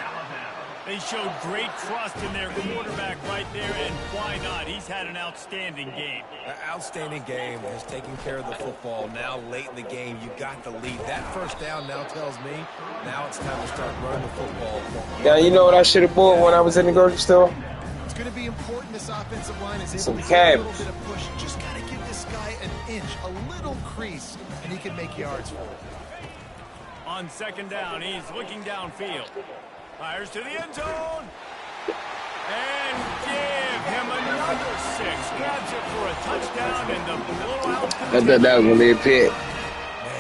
They showed great trust in their quarterback right there, and why not? He's had an outstanding game. Outstanding game, has taken care of the football. Now late in the game, you got the lead. That first down now tells me now it's time to start running the football. Now, you know what I should have bought when I was in the grocery store? It's going to be important this offensive line is able Some to get a cabbage. little bit of push. Just got to give this guy an inch, a little crease, and he can make yards for it. On second down, he's looking downfield. Fires to the end zone. And give him another 6. Grabs it for a touchdown and the blowout. I thought that was going to be a pick.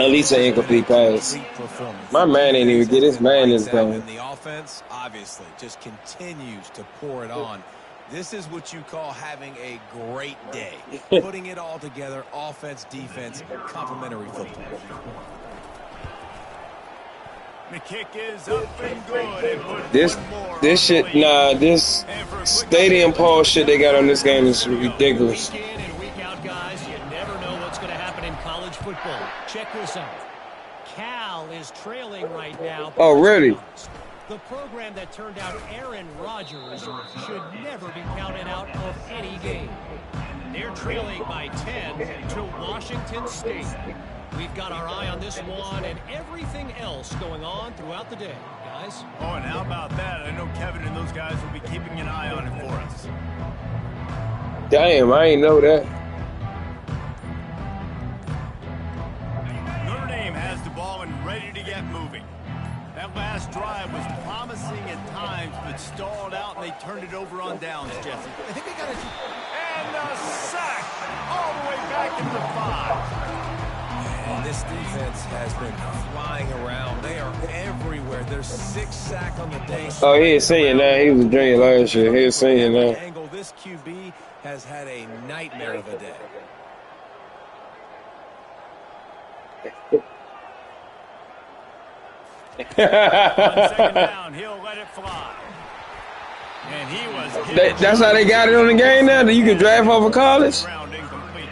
At least an incomplete pass. Complete performance. My man didn't even get his man is going. And the offense, obviously, just continues to pour it on. This is what you call having a great day. Putting it all together, offense, defense, complementary football. The kick is up and good. And put This one more this on the shit, lead. nah, this stadium Paul shit they got on this game is ridiculous. Week in and week out, guys, you never know what's going to happen in college football. Check this out. Cal is trailing right now. Oh, really? The program that turned out Aaron Rodgers should never be counted out of any game. They're trailing by 10 to Washington State. We've got our eye on this one and everything else going on throughout the day, guys. Oh, and how about that? I know Kevin and those guys will be keeping an eye on it for us. Damn, I ain't know that. Notre Dame has the ball and ready to get moving. That last drive was promising at times, but stalled out, and they turned it over on downs, Jesse. I think they got to... And a sack all the way back into 5. And this defense has been flying around. They are everywhere. There's 6 sacks on the day. Oh, he is senior now. He was a junior last year. He is senior now. Angle, this QB has had a nightmare of a day. On second down, he'll let it fly. And he was hit. That's how they got it on the game now? That you can draft off of college? Round incomplete.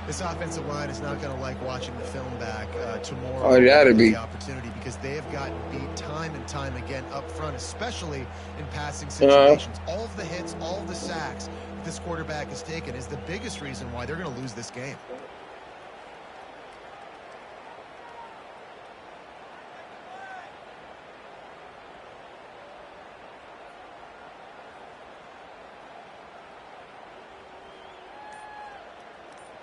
This offensive line is not going to like watching the film back tomorrow. Oh, that'd be. The opportunity because they have gotten beat time and time again up front, especially in passing Uh-huh. situations. All of the hits, all of the sacks that this quarterback has taken is the biggest reason why they're going to lose this game.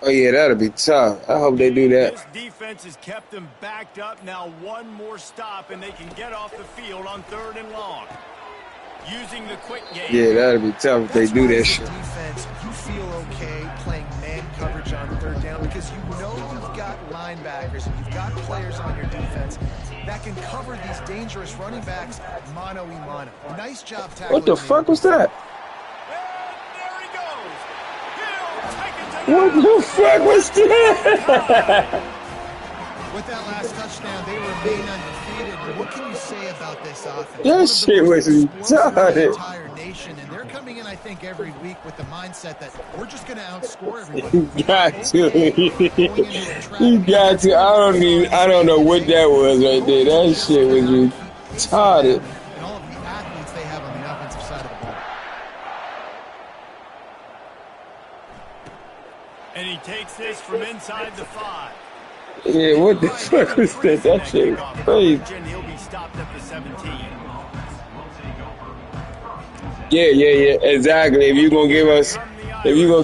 Oh, yeah, that'll be tough. I hope they do that. This defense has kept them backed up. Now one more stop, and they can get off the field on 3rd and long. Using the quick game. Yeah, that'll be tough if they do that shit. Defense, you feel okay playing man coverage on 3rd down because you know you've got linebackers and you've got players on your defense that can cover these dangerous running backs mano-a-mano. Nice job tackling. What the fuck was that? And there he goes. He'll take it to What the fuck was that? With that last touchdown, they remain undefeated. But what can you say about this offense? That One of the shit most was explosive in the retarded. entire nation, and they're coming in, I think, every week with the mindset that we're just going to outscore everybody. You got to. You got to. I don't know what that was right there. That shit was retarded. And all of the athletes they have on the offensive side of the ball. And he takes this from inside the 5. Yeah, what the fuck was that? That shit was crazy. He'll be stopped at the 17. Yeah. Exactly. If you gonna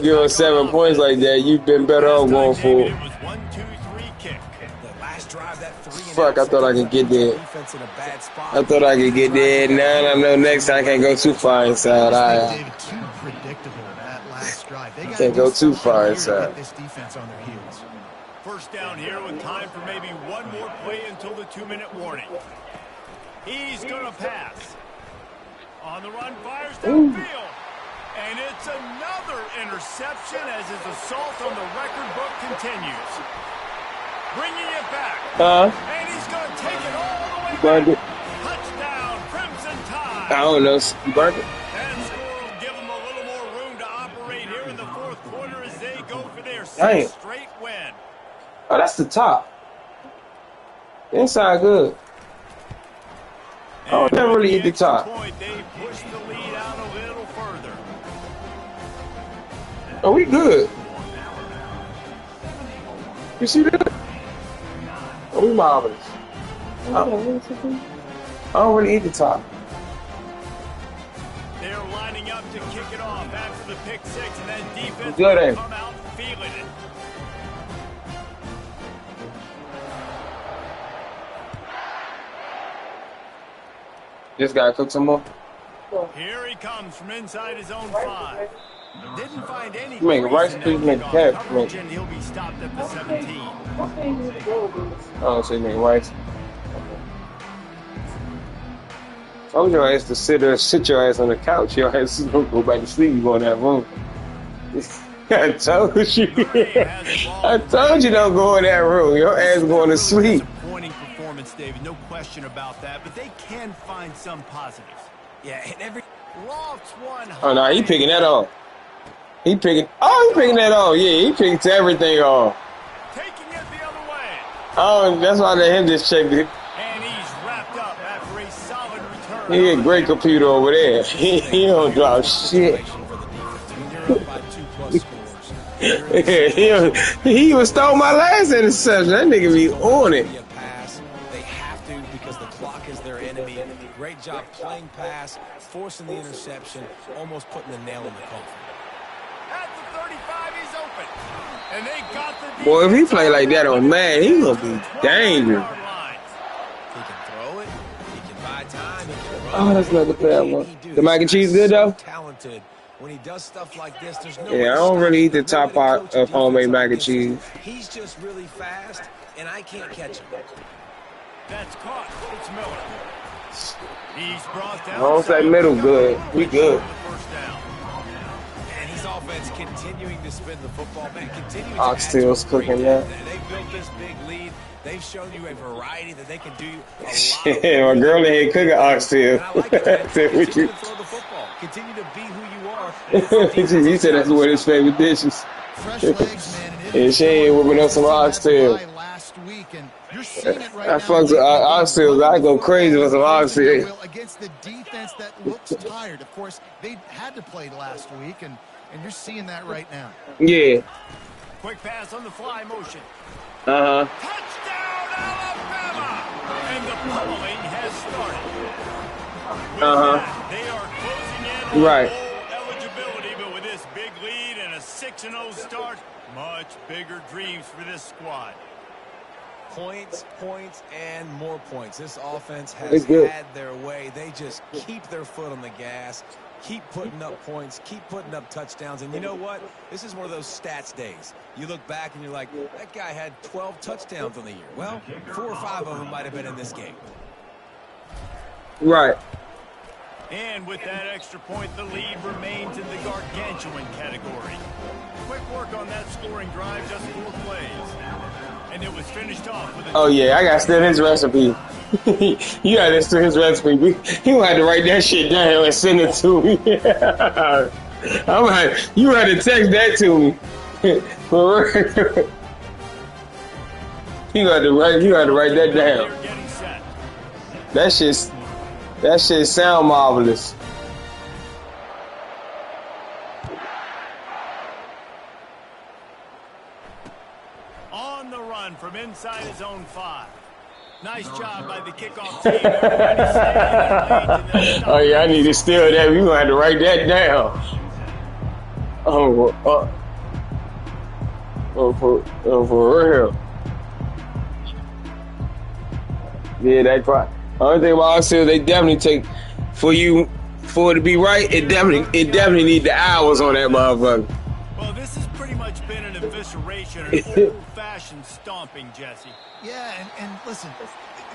give us 7 points like that, you've been better off going for it. It was 1-2-3 kick. The last drive, that 3 and Fuck, I thought I could get there. defense in a bad spot. I thought I could get there. Now I know next time I can't go too far inside. I I think David too predictable that last drive. They Can't go too far to inside. get this defense on their heels. First down here with time for maybe one more play until the 2-minute warning. He's going to pass. On the run, fires downfield. And it's another interception as his assault on the record book continues. Bringing it back. And he's going to take it all the way burned back. it. Touchdown, Crimson I Tide. don't know. You burnt it. That score will give them a little more room to operate here in the fourth quarter as they go for their Dang. 6th straight win. Oh, that's the top. Inside good. Oh, And never with really hit the extra top. point, they push the lead out a little further. Oh, we good. You see that? Oh, we marvelous. I don't really eat the top. They're lining up to kick it off after the pick six, and that defense Good, will eh? come out feeling it. Just gotta cook some more. Here he comes from inside his own 5. Didn't find any Make it rice, grace please in make that carrot, coverage, make- and he'll be stopped at the 17. I don't say make rice. Told your ass to sit your ass on the couch. Your ass is gonna go back to sleep. You go in that room. I told you. I told you don't go in that room. Your ass going to sleep. Disappointing performance, David. No question about that. But they can find some positives. Yeah, and every Lofts one. Oh no, he picking that off. He picking that off. Yeah, he picked everything off. Taking it the other way. Oh, that's why I let him just check it. And he's wrapped up after a solid return. He a great computer over there. He don't drop shit. for the defense. I mean, you're up by 2+ scores. He was stole my last interception. That nigga be on it. Be a pass. They have to because the clock is their enemy. Great job playing pass, forcing the interception, almost putting the nail in the coffin. At the 35, he's open. And they got the Boy, if he defense play like that on Madden, he gonna be dangerous. He can throw it. He can buy time. He can run. Oh, that's another bad one. He do. The mac and cheese good though? Talented. When he does stuff like this, there's no Yeah, way to I don't stop really him. eat the There's no top way to part coach a of homemade defense mac and against cheese. him. He's just really fast, and I can't catch him. That's caught. It's Miller. He's brought down. I don't say middle good. We good. First down. And his offense continuing to spin the football, man, continuing to Oxtails add to a great cooking game. that. They built this big lead. They've shown you a variety that they can do a lot Shit, of. my girl in here cooking oxtail. And I like it, man. Said, Continue what you- to throw the football. Continue to be who you are. He said that's one of his favorite dishes. Fresh legs, man. And she ain't whipping up some oxtail. Last week, and you're seeing it right I now. fucks with oxtails. I go crazy with some oxtail. Against the defense that looks tired. Of course, they had to play last week, and you're seeing that right now. Yeah. Quick pass on the fly motion. Uh-huh. Touchdown, Alabama! And the pummeling has started. With Uh-huh. that, they are closing in on Right. bowl eligibility, but with this big lead and a 6-0 start, much bigger dreams for this squad. Points, and more points. This offense has It's good. had their way. They just keep their foot on the gas, keep putting up points, keep putting up touchdowns. And you know what? This is one of those stats days. You look back and you're like, that guy had 12 touchdowns on the year. Well, 4 or 5 of them might have been in this game. Right. And with that extra point, the lead remains in the gargantuan category. Quick work on that scoring drive, just 4 plays. And it was finished off with a... Oh yeah, I gotta steal his recipe. You gotta steal his recipe. He gonna have to write that shit down and send it to me. You had to text that to me. For real. You had to write that down. They're getting set. That shit sound marvelous. On the run from inside his own 5. Nice job by the kickoff team. Trying to stay in their lanes and then stop. Oh yeah, I need to steal that. We gonna have to write that down. For real. Yeah, that part. Only thing about us is they definitely take for it to be right. It definitely need the hours on that motherfucker. Well, this has pretty much been an evisceration, an old-fashioned stomping, Jesse. Yeah, and listen,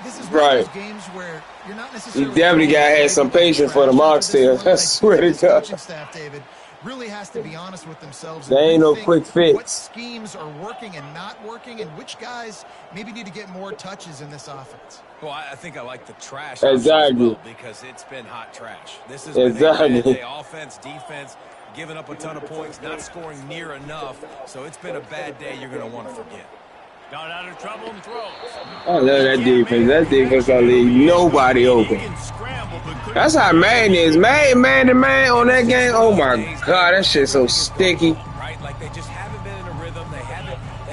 this is one Right. of those games where you're not necessarily. You definitely gotta have some patience for the mocktails. I swear to This God. coaching staff, David, really has to be honest with themselves. There and ain't no rethink quick What fix. schemes are working and not working, and which guys maybe need to get more touches in this offense. Well, I think I like the trash Exactly. as well because it's been hot trash. This has been Exactly. a bad day. Offense, defense, giving up a ton of points, not scoring near enough. So it's been a bad day you're going to want to forget. Got out of trouble and throws. I love that defense. That defense don't leave nobody open. He can scramble, but couldn't. That's how Madden is. Man to man on that game. Oh my God, that shit's so sticky. Right? Like they just haven't been in a rhythm. They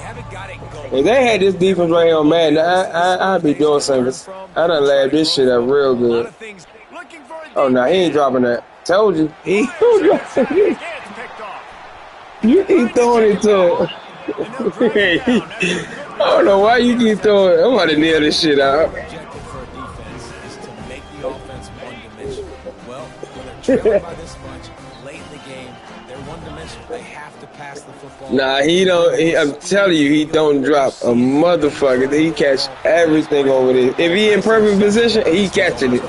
haven't got it going. If they had this defense right here on Madden, I'd be doing something. I done laughed this shit up real A lot good. of things. Looking for a Oh no, he ain't dropping that. Told you. He It's picked off. you keep throwing it to him. I don't know why you keep throwing it. I'm about to nail this shit out. Objective for a defense is to make the offense one-dimensional. Well, when they're trailing by this much late in the game, they're one-dimensional. They have to pass the football. Nah, he don't. I'm telling you, he don't drop a motherfucker. He catch everything over there. If he in perfect position, he catching it.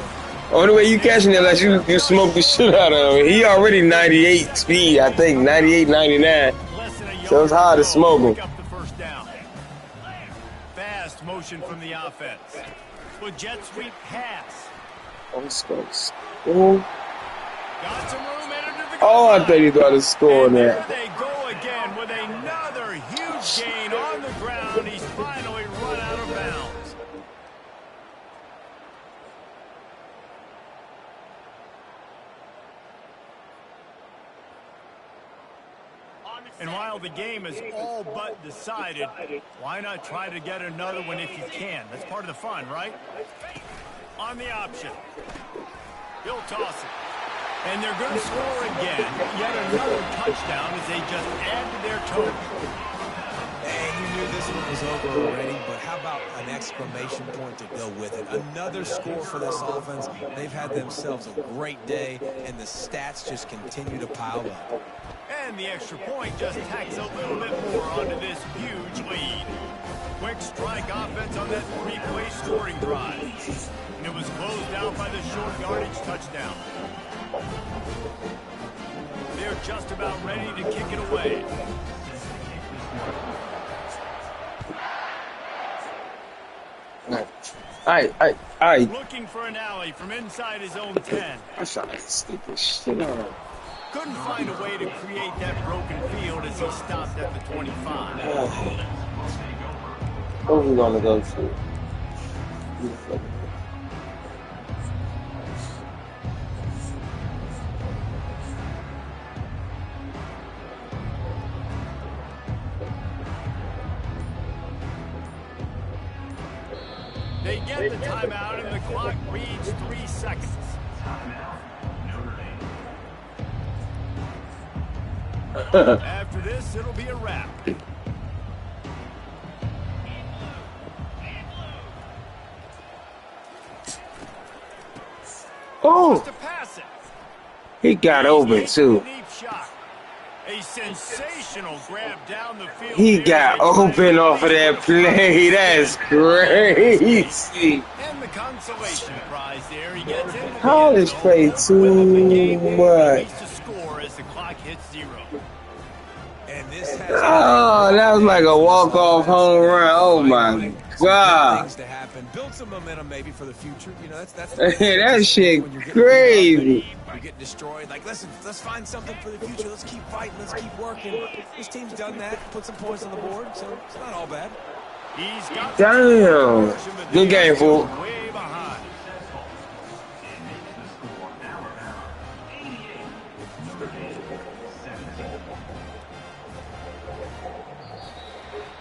Only way you catching it unless you smoke the shit out of him. He already 98 speed, I think, 98, 99. So it's hard to smoke him. Pick up the first down. Fast motion from the offense. With jet sweep pass. Oh, scores. Got some room entered to the Oh, I goal thought he line. thought to score And there that. they go again with another huge gain on the ground. He's finally run out of bounds. And while the game is all but decided, why not try to get another one if you can? That's part of the fun, right? On the option. He'll toss it. And they're going to score again. Yet another touchdown as they just add to their total. And you knew this one was over already, but how about an exclamation point to go with it? Another score for this offense. They've had themselves a great day, and the stats just continue to pile up. And the extra point just tacks a little bit more onto this huge lead. Quick strike offense on that three-play scoring drive. And it was closed out by the short yardage touchdown. They're just about ready to kick it away. Aight. Looking for an alley from inside his own 10. I'm trying to stick this shit on. Couldn't find a way to create that broken field as he stopped at the 25. Where we gonna go to? They get the timeout and the clock reads 3 seconds. After this, it'll be a wrap. Oh, To pass it. he got open too. Deep shot. A sensational grab down the field. He there. got open off of that play. That's crazy. And the consolation prize there. He gets in. College play too much. To score as the clock hits 0. And this has Oh, that was like a walk-off home run. Oh my God. things to happen. Build some momentum maybe for the future. You know, that's That shit when you're getting crazy. You're getting destroyed. Like, listen, let's find something for the future. Let's keep fighting. Let's keep working. This team's done that. Put some points on the board, so it's not all bad. He's got Damn. Good game, fool.